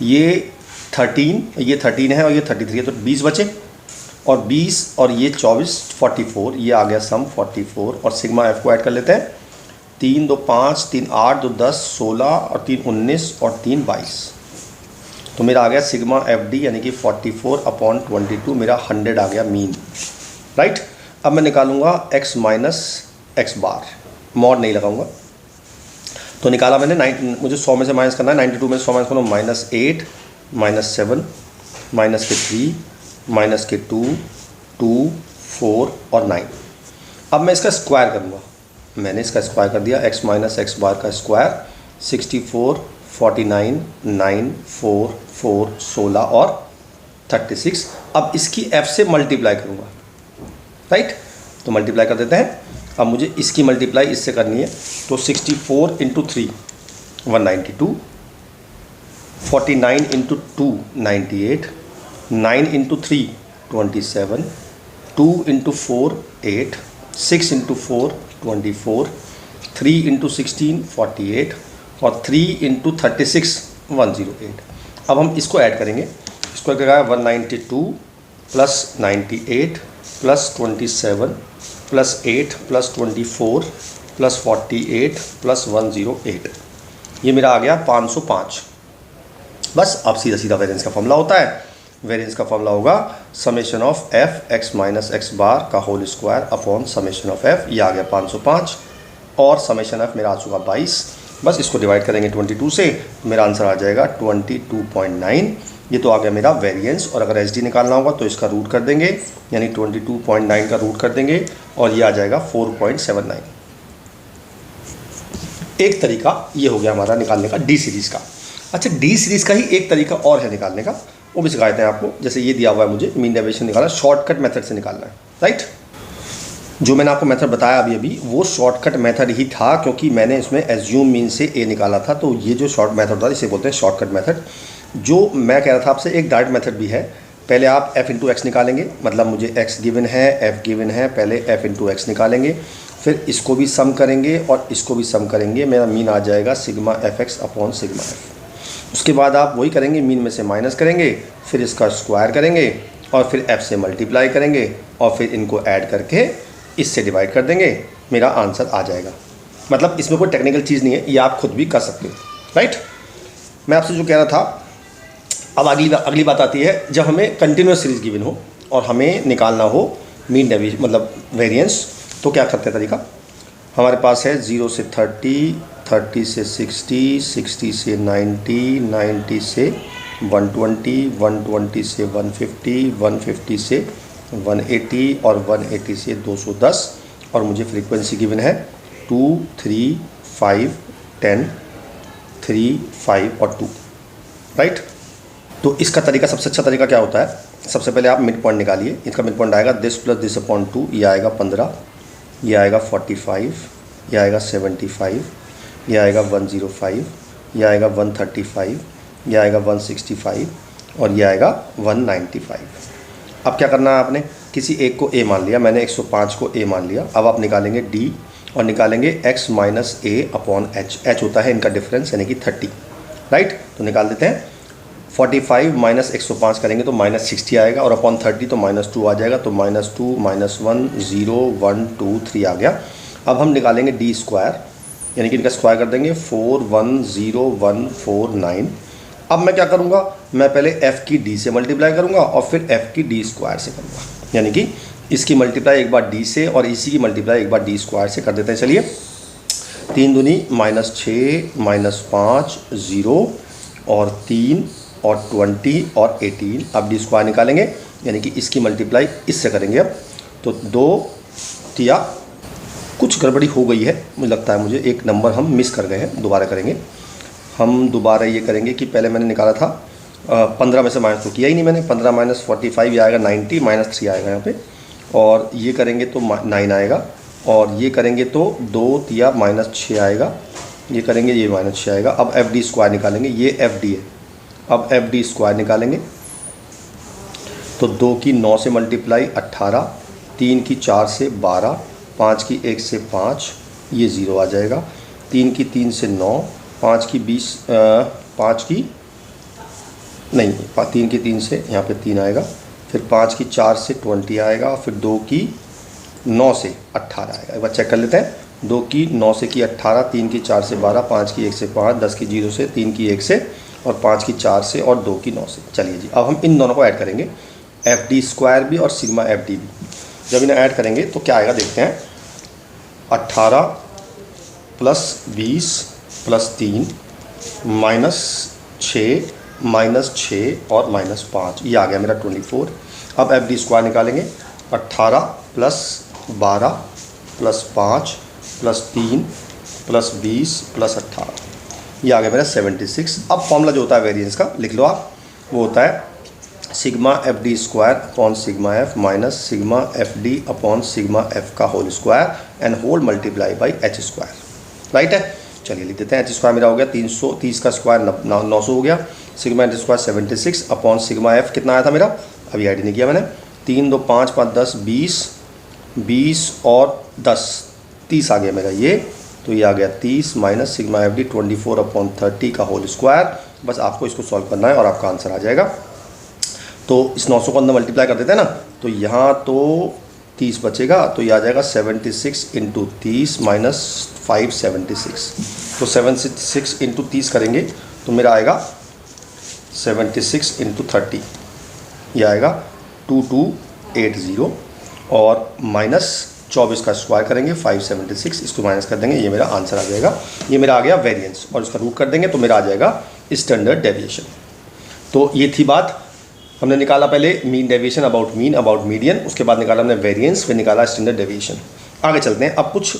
ये 13 है और ये 33 है, तो 20 बचे, और 20 और ये 24 44, ये आ गया सम 44, और सिग्मा एफ को ऐड कर लेते हैं, 3 2 5, 3 8, 2 10, 16 और 3 19 और 3 22, तो मेरा आ गया सिग्मा एफ डी यानी कि 44 अपॉन 22, मेरा 100 आ गया मीन, राइट। अब मैं निकालूंगा x माइनस एक्स बार, मॉड नहीं लगाऊंगा, तो निकाला मैंने, मुझे 100 में से माइनस करना है, 92 में से 100 माइनस करना, -8, -7, -3, -2, 2, 4 और 9। अब मैं इसका स्क्वायर करूँगा, मैंने इसका स्क्वायर कर दिया, x माइनस एक्स बार का स्क्वायर 64, 49, 9, 4, 4, 16 और 36। अब इसकी f से मल्टीप्लाई करूँगा, राइट, तो मल्टीप्लाई कर देते हैं। अब मुझे इसकी मल्टीप्लाई इससे करनी है, तो 64 into 3 192, 49 into 2 98, 9 into 3 27, 2 into 4 8, 6 into 4 24, 3 into 16 48 और 3 इंटू 36 108। अब हम इसको ऐड करेंगे, इसको क्या है 192 plus 98 plus 27 plus 8 plus 24 plus 48 plus 108, ये मेरा आ गया 505। बस अब सीधा सीधा वेरिएंस का फॉर्मूला होता है, वेरिएंस का फॉर्मूला होगा summation of f x minus x bar का whole square upon summation of f, ये आ गया 505, और समेशन एफ मेरा आ चुका 22, बस इसको डिवाइड करेंगे 22 से, मेरा आंसर आ जाएगा 22.9। ये तो आ गया मेरा वेरिएंस। और अगर एच डी निकालना होगा तो इसका रूट कर देंगे, यानी 22.9 का रूट कर देंगे और ये आ जाएगा 4.79। एक तरीका ये हो गया हमारा निकालने का डी सीरीज़ का। अच्छा, डी सीरीज़ का ही एक तरीका और है निकालने का, वो भी सिखा देते हैं आपको। जैसे ये दिया हुआ है मुझे मीन डेविएशन निकालना, शॉर्टकट मेथड से निकालना है, राइट। जो मैंने आपको मेथड बताया अभी वो शॉर्टकट मेथड ही था, क्योंकि मैंने इसमें एज्यूम मीन से ए निकाला था। तो ये जो शॉर्ट मेथड था इसे बोलते हैं शॉर्टकट मेथड। जो मैं कह रहा था आपसे, एक डायरेक्ट मेथड भी है। पहले आप f इंटू एक्स निकालेंगे, मतलब मुझे x गिवन है, f गिवन है, पहले f इंटू एक्स निकालेंगे, फिर इसको भी सम करेंगे और इसको भी सम करेंगे, मेरा मीन आ जाएगा sigma f x upon sigma F. उसके बाद आप वही करेंगे, मीन में से माइनस करेंगे, फिर इसका स्क्वायर करेंगे और फिर f से मल्टीप्लाई करेंगे और फिर इनको ऐड करके इससे डिवाइड कर देंगे, मेरा आंसर आ जाएगा। मतलब इसमें कोई टेक्निकल चीज़ नहीं है, ये आप खुद भी कर सकते हो, राइट। मैं आपसे जो कह रहा था, अब अगली बात आती है, जब हमें कंटिन्यूस सीरीज गिवन हो और हमें निकालना हो मीन डेविएशन मतलब वेरिएंस, तो क्या करते हैं तरीका। हमारे पास है 0 से 30, 30 से 60, 60 से 90, 90 से 120, 120 से 150, 150 से 180 और 180 से 210। और मुझे फ्रीक्वेंसी गिवन है 2, 3, 5, 10, 3, 5 और 2, राइट। तो इसका तरीका, सबसे अच्छा तरीका क्या होता है, सबसे पहले आप मिड पॉइंट निकालिए। इसका मिड पॉइंट आएगा दिस प्लस दिस अपॉन 2, ये आएगा 15, ये आएगा 45, ये आएगा 75, ये आएगा 105, ये आएगा 135, ये आएगा 165 और ये आएगा 195। अब क्या करना है आपने, किसी एक को a मान लिया, मैंने 105 को a मान लिया। अब आप निकालेंगे d और निकालेंगे x minus a upon h। h होता है इनका डिफरेंस, यानी कि 30, राइट। तो निकाल देते हैं। 45 माइनस 105 करेंगे तो माइनस 60 आएगा और अपॉन 30 तो माइनस 2 आ जाएगा। तो माइनस 2, माइनस 1, 0, 1, 2, 3 आ गया। अब हम निकालेंगे डी स्क्वायर, यानी कि इनका स्क्वायर कर देंगे 410,149। अब मैं क्या करूँगा, मैं पहले f की d से मल्टीप्लाई करूँगा और फिर f की d स्क्वायर से करूँगा, यानी कि इसकी मल्टीप्लाई एक बार d से और इसी की मल्टीप्लाई एक बार d स्क्वायर से कर देते हैं। चलिए, 3 दूनी -6, -5, 0 और 3 और 20 और 18। अब डी स्क्वायर निकालेंगे, यानी कि इसकी मल्टीप्लाई इससे करेंगे। अब तो 2 तिया कुछ गड़बड़ी हो गई है, मुझे लगता है मुझे एक नंबर हम मिस कर गए हैं, दोबारा करेंगे। हम दोबारा ये करेंगे कि पहले मैंने निकाला था 15 में से माइनस तो किया ही नहीं मैंने, 15 माइनस 45 ये आएगा 90, माइनस 3 आएगा यहाँ पे। और ये करेंगे तो 9 आएगा और ये करेंगे तो 2 तिया -6 आएगा, ये करेंगे ये -6 आएगा। अब एफ डी स्क्वायर निकालेंगे, ये एफ डी है। अब एफ डी स्क्वायर निकालेंगे तो 2 की 9 से मल्टीप्लाई 18, 3 की 4 से 12, 5 की 1 से 5, ये 0 आ जाएगा। 3 की 3 से 9, 5 की 20, 5 की नहीं 3 की 3 से यहाँ पे 3 आएगा, फिर 5 की 4 से 20 आएगा, फिर 2 की 9 से 18 आएगा। एक बार चेक कर लेते हैं। 2 की 9 से की 18, 3 की 4 से 12, 5 की 1 से 5, 10 की 0 से, 3 की 1 से और 5 की 4 से और 2 की 9 से। चलिए जी, अब हम इन दोनों को ऐड करेंगे, एफ डी स्क्वायर भी और सिग्मा एफ डी भी। जब इन्हें ऐड करेंगे तो क्या आएगा देखते हैं। 18 प्लस 20 प्लस 3 -6 और -5, ये आ गया मेरा 24। अब एफ डी स्क्वायर निकालेंगे। 18 plus 12 plus 5 plus 3 plus 20 plus 18, ये आ गया मेरा 76। अब फॉर्मूला जो होता है वेरिएंस का लिख लो आप, वो होता है sigma f d square upon sigma f minus sigma f d upon sigma f का whole square and whole multiply by h square, right है। चलिए लिख देते हैं। एच स्क्वायर मेरा हो गया 330 का स्क्वायर 900 हो गया। Sigma H square 76 upon sigma F कितना आया था मेरा, अभी ऐड नहीं किया मैंने। 3 2 5 5 10 20 और 10 30 आ गया मेरा ये, तो ये आ गया 30 minus sigma f D 24 upon 30 का होल स्क्वायर। बस आपको इसको सॉल्व करना है और आपका आंसर आ जाएगा। तो इस 900 को अंदर मल्टीप्लाई कर देते हैं ना, तो यहाँ तो 30 बचेगा, तो ये आ जाएगा 76 इंटू 30 माइनस 576। तो 76 इंटू 30 करेंगे तो मेरा आएगा 76 इंटू 30, ये आएगा 2280 और माइनस 24 का स्क्वायर करेंगे 576, इसको माइनस कर देंगे, ये मेरा आंसर आ जाएगा। ये मेरा आ गया वेरिएंस, और इसका रूट कर देंगे तो मेरा आ जाएगा स्टैंडर्ड डेविएशन। तो ये थी बात, हमने निकाला पहले mean deviation, about mean, about median, उसके बाद निकाला हमने वेरिएंस, फिर निकाला स्टैंडर्ड डेविएशन। आगे चलते हैं। अब कुछ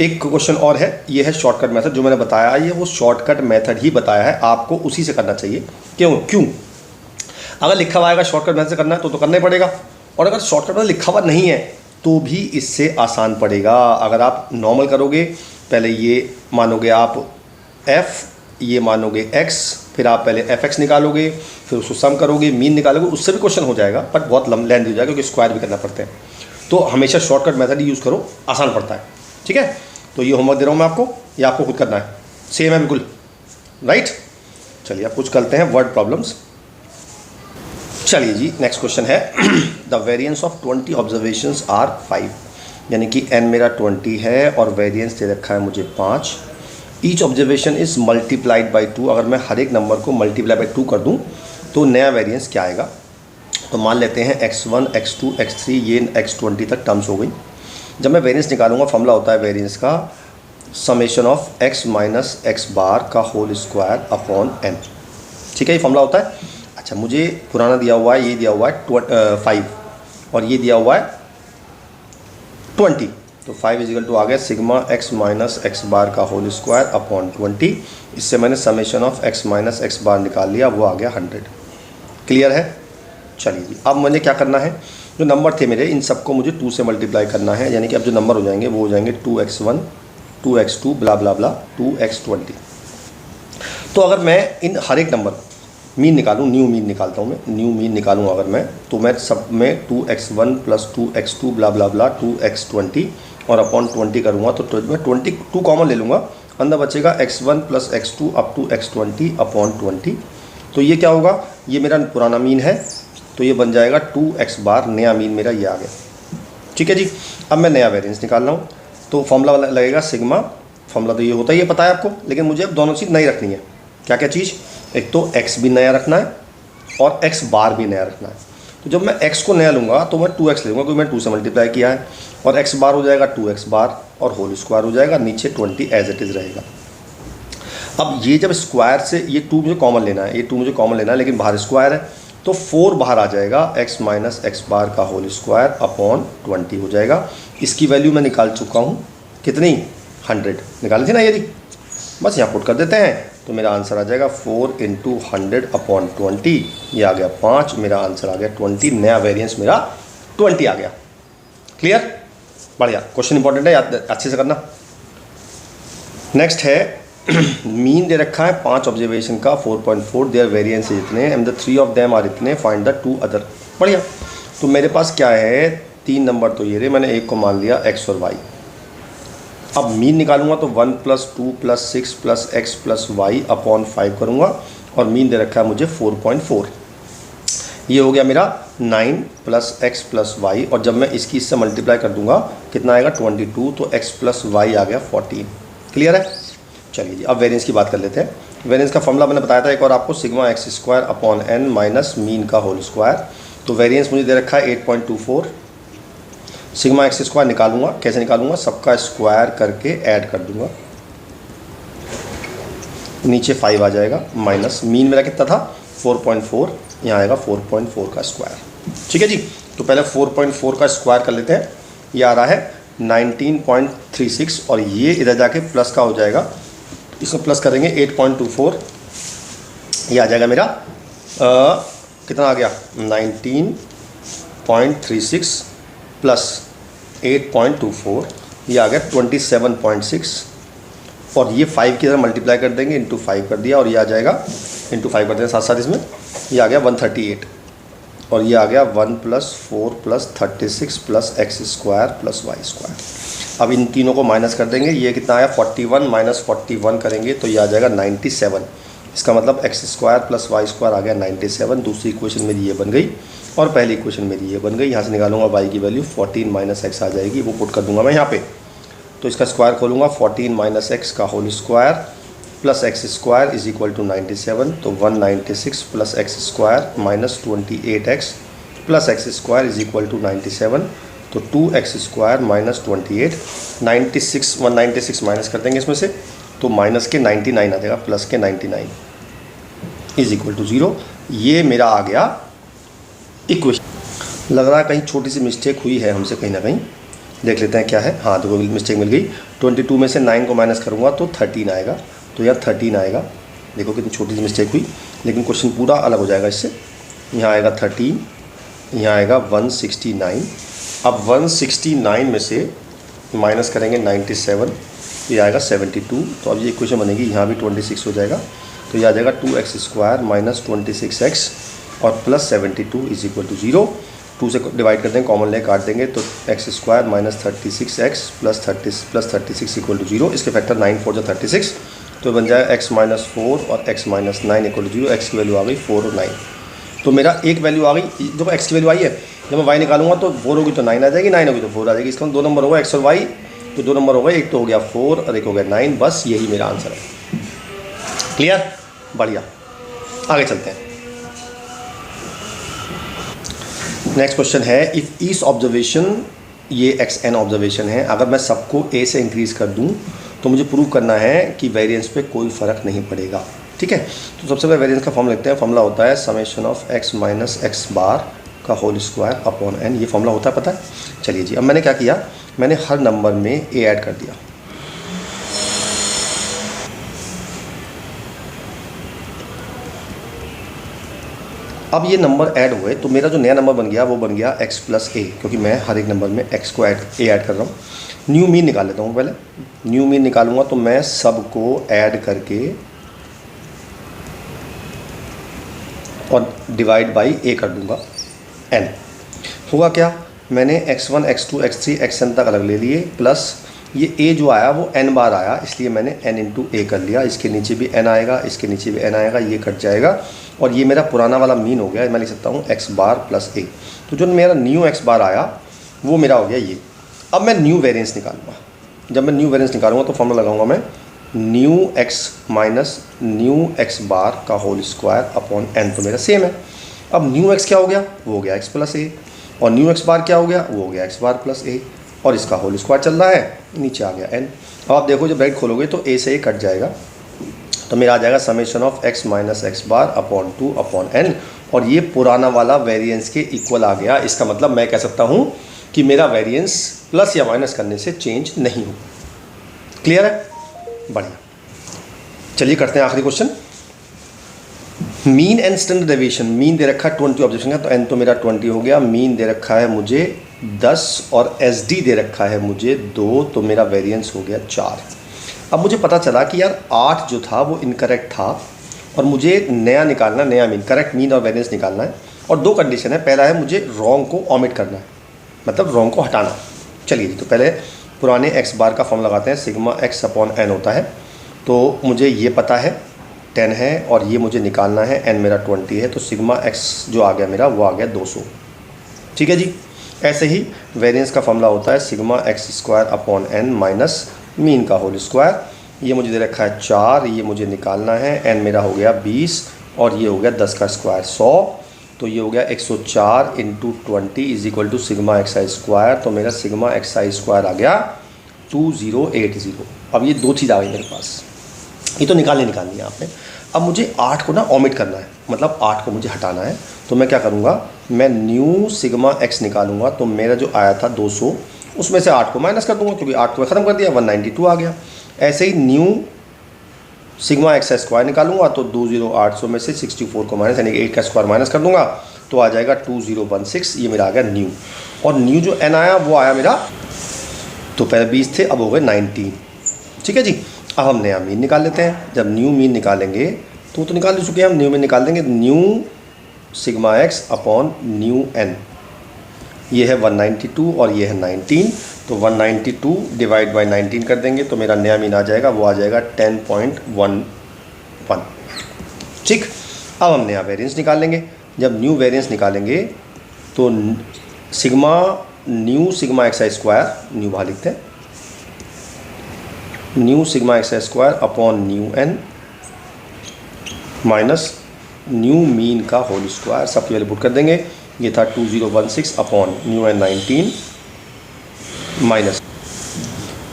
एक क्वेश्चन और है, ये है शॉर्टकट मेथड। जो मैंने बताया ये वो शॉर्टकट मेथड ही बताया है, आपको उसी से करना चाहिए। क्यों? अगर लिखा हुआ आएगा शॉर्टकट मेथड से करना है तो करना ही पड़ेगा, और अगर शॉर्टकट में लिखा हुआ नहीं है तो भी इससे आसान पड़ेगा। अगर आप नॉर्मल करोगे, पहले ये मानोगे आप f, ये मानोगे x, फिर आप पहले fx निकालोगे, फिर उसको सम करोगे, मीन निकालोगे, उससे भी क्वेश्चन हो जाएगा, बट बहुत लेंथी हो जाएगा क्योंकि स्क्वायर भी करना पड़ता है। तो हमेशा शॉर्टकट मेथड ही यूज़ करो, आसान पड़ता है। ठीक है, तो ये होमवर्क दे रहा हूँ मैं आपको, ये आपको खुद करना है, सेम है बिल्कुल, राइट। चलिए अब कुछ करते हैं वर्ड प्रॉब्लम्स। चलिए जी, नेक्स्ट क्वेश्चन है the variance of 20 observations are 5, यानी कि n मेरा 20 है और वेरिएंस दे रखा है मुझे 5। Each observation is multiplied by 2। अगर मैं हर एक नंबर को मल्टीप्लाई बाई 2 कर दूं तो नया वेरिएंस क्या आएगा? तो मान लेते हैं x1, x2, x3, ये x20 तक टर्म्स हो गई। जब मैं वेरिएंस निकालूंगा, फॉर्मूला होता है वेरिएंस का summation of x minus x bar का होल स्क्वायर अपॉन n। ठीक है, ये फॉर्मूला होता है। अच्छा, मुझे पुराना दिया हुआ है, ये दिया हुआ है 5 और ये दिया हुआ है 20, तो 5 इजिकल टू आ गया sigma x minus x bar का होल स्क्वायर अपॉन 20। इससे मैंने summation of x minus x bar निकाल लिया, वो आ गया 100। क्लियर है? चलिए जी, अब मुझे क्या करना है, जो नंबर थे मेरे इन सबको मुझे 2 से मल्टीप्लाई करना है, यानी कि अब जो नंबर हो जाएंगे वो हो जाएंगे 2x1, 2x2 ब्ला ब्ला ब्ला 2x20। तो अगर मैं इन हर एक नंबर मीन निकालूँ, न्यू मीन निकालता हूँ मैं, न्यू मीन निकालूँ अगर मैं, तो मैं सब में 2x1 प्लस 2x2 ब्ला ब्ला ब्ला 2x20 और अपॉन 20 करूँगा, तो मैं 22 कॉमन ले लूँगा, अंदर बचेगा x1 plus x2 up to x20 upon 20। तो ये क्या होगा, ये मेरा पुराना मीन है, तो ये बन जाएगा 2x बार, नया मीन मेरा ये आ गया। ठीक है जी, अब मैं नया वेरिएंस निकाल रहा हूँ, तो फॉर्मूला लगेगा सिग्मा, फॉर्मूला तो ये होता ही है, पता है आपको, लेकिन मुझे अब दोनों चीज़ नई रखनी है। क्या क्या चीज़? एक तो x भी नया रखना है और x बार भी नया रखना है। तो जब मैं x को नया लूँगा तो मैं 2x लूँगा, क्योंकि मैंने 2 से मल्टीप्लाई किया है, और x बार हो जाएगा 2x बार और होल स्क्वायर हो जाएगा, नीचे 20 एज इट इज़ रहेगा। अब ये जब स्क्वायर से ये 2 मुझे कॉमन लेना है, ये 2 मुझे कॉमन लेना है, लेकिन बाहर स्क्वायर है, तो 4 बाहर आ जाएगा, x माइनस एक्स बार का होल स्क्वायर अपॉन 20 हो जाएगा। इसकी वैल्यू मैं निकाल चुका हूँ, कितनी? 100 निकाली थी ना ये, बस यहाँ पुट कर देते हैं तो मेरा आंसर आ जाएगा 4 इंटू 100 अपॉन 20, ये आ गया 5, मेरा आंसर आ गया 20, नया वेरिएंस मेरा 20 आ गया। क्लियर? बढ़िया, क्वेश्चन इंपॉर्टेंट है, याद अच्छे से करना। नेक्स्ट है मीन दे रखा है 5 ऑब्जर्वेशन का 4.4, देयर वेरिएंस इतने and the 3 of them are इतने, फाइंड द 2 अदर। बढ़िया, तो मेरे पास क्या है, 3 नंबर तो ये रहे, मैंने एक को मान लिया x और y। अब मीन निकालूंगा तो 1 plus 2 plus 6 plus x plus y upon 5 करूँगा, और मीन दे रखा है मुझे 4.4। ये हो गया मेरा 9 प्लस एक्स प्लस वाई, और जब मैं इसकी इससे मल्टीप्लाई कर दूंगा कितना आएगा 22, तो x प्लस वाई आ गया 14। क्लियर है? चलिए जी, अब वेरिएंस की बात कर लेते हैं। वेरिएंस का फॉर्मूला मैंने बताया था एक और आपको, sigma x square upon n minus mean का होल स्क्वायर। तो वेरिएंस मुझे दे रखा है 8.24, सिग्मा एक्स स्क्वायर निकालूंगा, कैसे निकालूंगा, सबका स्क्वायर करके ऐड कर दूंगा, नीचे 5 आ जाएगा, माइनस मीन मेरा कितना था 4.4, यहाँ आएगा 4.4 का स्क्वायर। ठीक है जी, तो पहले 4.4 का स्क्वायर कर लेते हैं, ये आ रहा है 19.36, और ये इधर जाके प्लस का हो जाएगा, इसमें प्लस करेंगे 8.24, ये आ जाएगा मेरा कितना आ गया 19.36 प्लस 8.24, ये आ गया 27.6, और ये 5 की तरह मल्टीप्लाई कर देंगे, इंटू 5 कर दिया, और ये आ जाएगा इंटू 5 कर देंगे साथ साथ इसमें, ये आ गया 138, और ये आ गया 1 plus 4 plus 36 plus x square plus y square. अब इन तीनों को माइनस कर देंगे, ये कितना आया 41 माइनस 41 करेंगे तो ये आ जाएगा 97। इसका मतलब x square plus y square आ गया 97। दूसरी इक्वेशन मेरी ये बन गई और पहली इक्वेशन मेरी ये बन गई। यहाँ से निकालूंगा वाई की वैल्यू 14 माइनस एक्स आ जाएगी, वो पुट कर दूंगा मैं यहाँ पे। तो इसका स्क्वायर खोलूँगा 14 माइनस एक्स का whole square plus x square is equal to 97, तो 196 plus x square minus 28x plus x square is equal to 97, तो 2x² माइनस 28, 96 196 माइनस कर देंगे इसमें से, तो माइनस के 99 आ जाएगा, प्लस के 99 इज इक्वल टू 0। ये मेरा आ गया इक्वेशन। लग रहा है कहीं छोटी सी मिस्टेक हुई है हमसे कहीं ना कहीं, देख लेते हैं क्या है। हाँ देखो मिस्टेक मिल गई, 22 में से 9 को माइनस करूँगा तो 13 आएगा, तो यार 13 आएगा। देखो कितनी छोटी सी मिस्टेक हुई, लेकिन क्वेश्चन पूरा अलग हो जाएगा इससे। यहाँ आएगा 13, यहाँ आएगा 169। अब 169 में से माइनस करेंगे 97, ये आएगा 72। तो अब ये इक्वेशन बनेगी, यहाँ भी 26 हो जाएगा, तो ये आ जाएगा 2x² माइनस 26x और प्लस 72 इज इक्वल टू 0। 2 से डिवाइड कर देंगे, कॉमन ले काट देंगे, तो x² minus 36x plus 36 equal to 0। इसके फैक्टर 9 4 जो 36, तो बन जाएगा x माइनस 4 और x minus 9 equal to 0। x की वैल्यू आ गई 4 और 9, तो मेरा एक वैल्यू आ गई। देखो x की वैल्यू आई है, जब मैं y निकालूंगा तो 4 होगी तो 9 आ जाएगी, 9 होगी तो 4 आ जाएगी। इसका 2 नंबर होगा x और y, तो 2 नंबर हो गए, एक तो हो गया 4 और एक हो गया 9। बस यही मेरा आंसर है। क्लियर, बढ़िया, आगे चलते हैं। नेक्स्ट क्वेश्चन है, इफ़ ईच ऑब्जर्वेशन, ये xn ऑब्जर्वेशन है, अगर मैं सबको a से इंक्रीज़ कर दूं तो मुझे प्रूव करना है कि वेरिएंस पे कोई फ़र्क नहीं पड़ेगा। ठीक है, तो सबसे पहले वेरिएंस का फॉर्मूला लिखते हैं। फॉर्मूला होता है summation of x minus x bar का होल स्क्वायर अपॉन n। ये फॉर्मूला होता है, पता है। चलिए जी, अब मैंने क्या किया, मैंने हर नंबर में a ऐड कर दिया। अब ये नंबर ऐड हुए तो मेरा जो नया नंबर बन गया वो बन गया x प्लस a, क्योंकि मैं हर एक नंबर में x को a ऐड कर रहा हूँ। न्यू मीन निकाल लेता हूँ पहले। न्यू मीन निकालूंगा तो मैं सबको ऐड करके और डिवाइड बाई a कर दूंगा, n होगा क्या, मैंने x1 x2 x3 xn तक अलग ले लिए, प्लस ये a जो आया वो n बार आया, इसलिए मैंने n इंटू a कर लिया। इसके नीचे भी n आएगा, इसके नीचे भी n आएगा, ये कट जाएगा और ये मेरा पुराना वाला मीन हो गया। मैं लिख सकता हूँ x बार प्लस a। तो जो मेरा न्यू x बार आया वो मेरा हो गया ये। अब मैं न्यू वेरिएंस निकालूंगा। जब मैं न्यू वेरिएंस निकालूंगा तो फॉर्मूला लगाऊंगा मैं new x minus new x बार का होल स्क्वायर अपॉन n, तो मेरा सेम है। अब न्यू x क्या हो गया, वो हो गया x प्लस a, और न्यू x बार क्या हो गया, वो हो गया x बार प्लस a, और इसका होल स्क्वायर चल रहा है, नीचे आ गया n। अब आप देखो जब ब्रैकेट खोलोगे तो a से a कट जाएगा, तो मेरा आ जाएगा summation of x minus x bar upon 2 upon n, और ये पुराना वाला वेरिएंस के इक्वल आ गया। इसका मतलब मैं कह सकता हूँ कि मेरा वेरिएंस प्लस या माइनस करने से चेंज नहीं हो। क्लियर है, बढ़िया। चलिए करते हैं आखिरी question. Mean and standard deviation. Mean they रखा है 20 ऑब्जर्वेशन का, तो n तो मेरा 20 हो गया। मीन दे रखा है मुझे 10 और SD दे रखा है मुझे 2, तो मेरा वेरिएंस हो गया 4। अब मुझे पता चला कि यार 8 जो था वो इनकरेक्ट था और मुझे नया निकालना, नया मीन, करेक्ट मीन और वेरिएंस निकालना है। और 2 कंडीशन है, पहला है मुझे रॉन्ग को ओमिट करना है, मतलब रॉन्ग को हटाना। चलिए तो पहले पुराने x बार का फॉर्म लगाते हैं, सिग्मा x अपॉन n होता है। तो मुझे ये पता है 10 है और ये मुझे निकालना है, n मेरा 20 है, तो सिग्मा x जो आ गया मेरा वो आ गया 200। ठीक है जी। ऐसे ही वेरिएंस का फॉर्मूला होता है sigma x square upon n minus mean का होल स्क्वायर। ये मुझे दे रखा है 4, ये मुझे निकालना है, n मेरा हो गया 20 और ये हो गया 10 का स्क्वायर 100, तो ये हो गया 104 into 20 is equal to sigma x i square. तो मेरा सिग्मा एक्स आई स्क्वायर आ गया 2080। अब ये 2 चीज़ आ गई मेरे पास, ये तो निकालनी है आपने। अब मुझे 8 को ना ओमिट करना है, मतलब 8 को मुझे हटाना है। तो मैं क्या करूँगा, मैं न्यू सिग्मा एक्स निकालूंगा, तो मेरा जो आया था 200, उसमें से 8 को माइनस कर दूंगा, क्योंकि 8 को मैं ख़त्म कर दिया, 192 आ गया। ऐसे ही न्यू सिग्मा एक्स स्क्वायर निकालूंगा, तो 20800 में से 64 को माइनस यानी 8 का स्क्वायर माइनस कर दूंगा, तो आ जाएगा 2016। ये मेरा आ गया न्यू। और न्यू जो n आया वो आया मेरा, तो पहले 20 थे, अब हो गए 19। ठीक है जी। अब हम नया मीन निकाल लेते हैं। जब न्यू मीन निकालेंगे तो निकाल ले चुके हैं हम, न्यू मीन निकाल देंगे। New sigma x upon new n, ये है 192 और ये है 19, तो 192 डिवाइड बाई 19 कर देंगे, तो मेरा नया मीन आ जाएगा, वो आ जाएगा 10.11। ठीक। अब हम नया वेरिएंस निकाल लेंगे। जब न्यू वेरिएंस निकालेंगे तो sigma new sigma x i square, new बाहर लिखते हैं, new sigma x i square upon new n minus new mean का होल स्क्वायर, सबकी वैल्यू पुट कर देंगे। ये था 2016 अपॉन new n 19 minus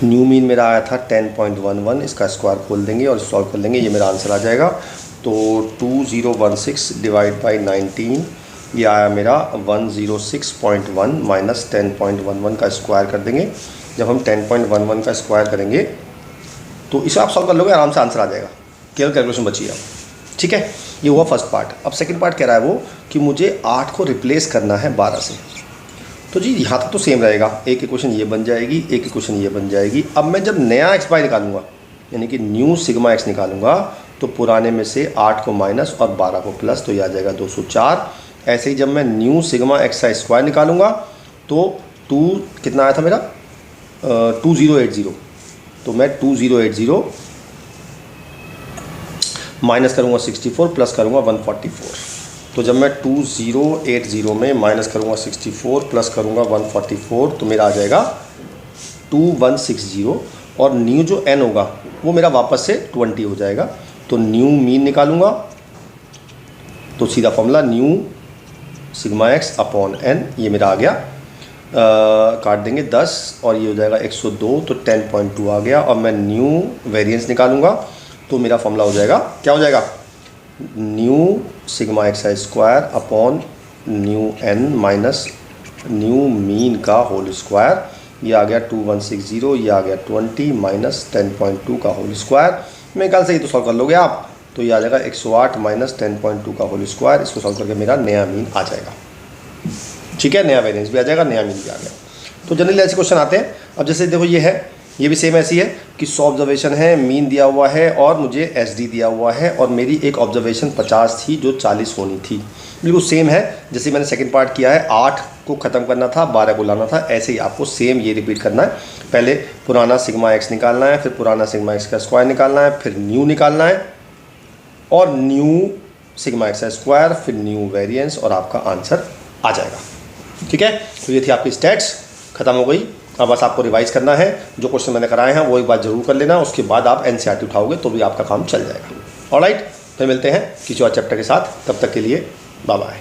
new mean मेरा आया था 10.11, इसका स्क्वायर खोल देंगे और सॉल्व कर लेंगे, ये मेरा आंसर आ जाएगा। तो 2016 डिवाइड बाई 19, ये आया मेरा 106.1 माइनस 10.11 का स्क्वायर कर देंगे। जब हम 10.11 का स्क्वायर करेंगे तो इसे आप सॉल्व कर लोगे, आराम से आंसर आ जाएगा, केवल कैलकुलेशन बची है। ठीक है, ये हुआ फर्स्ट पार्ट। अब सेकंड पार्ट कह रहा है वो कि मुझे 8 को रिप्लेस करना है 12 से। तो जी यहाँ तक तो सेम रहेगा, एक इक्वेशन ये बन जाएगी, एक इक्वेशन ये बन जाएगी। अब मैं जब नया एक्स वाई निकालूंगा, यानी कि न्यू सिग्मा एक्स निकालूंगा, तो पुराने में से 8 को माइनस और 12 को प्लस, तो ये आ जाएगा 204। ऐसे ही जब मैं न्यू सिग्मा एक्स का स्क्वायर निकालूंगा तो 2 कितना आया था मेरा 2080, तो मैं 2080 माइनस करूँगा 64 प्लस करूँगा 144। तो जब मैं 2080 में माइनस करूँगा 64 प्लस करूँगा 144 तो मेरा आ जाएगा 2160, और न्यू जो n होगा वो मेरा वापस से 20 हो जाएगा। तो न्यू मीन निकालूंगा तो सीधा formula new sigma x upon n, ये मेरा आ गया। काट देंगे 10 और ये हो जाएगा 102, तो 10.2 आ गया। और मैं न्यू वेरिएंस निकालूंगा तो मेरा फॉर्मूला हो जाएगा, क्या हो जाएगा, new sigma x square upon new n minus new mean का होल स्क्वायर, ये आ गया 2160, ये आ गया 20 माइनस 10.2 का होल स्क्वायर। मेरे ख्याल से ये तो सॉल्व कर लोगे आप, तो ये आ जाएगा 108 माइनस 10.2 का होल स्क्वायर। इसको सॉल्व करके मेरा नया मीन आ जाएगा। ठीक है, नया वेरिएंस भी आ जाएगा, नया मीन भी आ गया। तो जनरली ऐसे क्वेश्चन आते हैं। अब जैसे देखो ये है, ये भी सेम ऐसी है कि 100 ऑब्जर्वेशन है, मीन दिया हुआ है और मुझे एसडी दिया हुआ है, और मेरी एक ऑब्जर्वेशन 50 थी जो 40 होनी थी। बिल्कुल सेम है जैसे मैंने सेकंड पार्ट किया है, 8 को ख़त्म करना था, 12 को लाना था। ऐसे ही आपको सेम ये रिपीट करना है। पहले पुराना सिग्मा एक्स निकालना है, फिर पुराना सिग्मा एक्स का स्क्वायर निकालना है, फिर न्यू निकालना है, और न्यू सिग्मा एक्स का स्क्वायर, फिर न्यू वेरिएंस, और आपका आंसर आ जाएगा। ठीक है, तो ये थी आपकी स्टेट्स, ख़त्म हो गई। अब बस आपको रिवाइज करना है, जो क्वेश्चन मैंने कराए हैं वो एक बार जरूर कर लेना, उसके बाद आप एनसीईआरटी उठाओगे तो भी आपका काम चल जाएगा। ऑलराइट, फिर मिलते हैं किसी और चैप्टर के साथ, तब तक के लिए बाय बाय।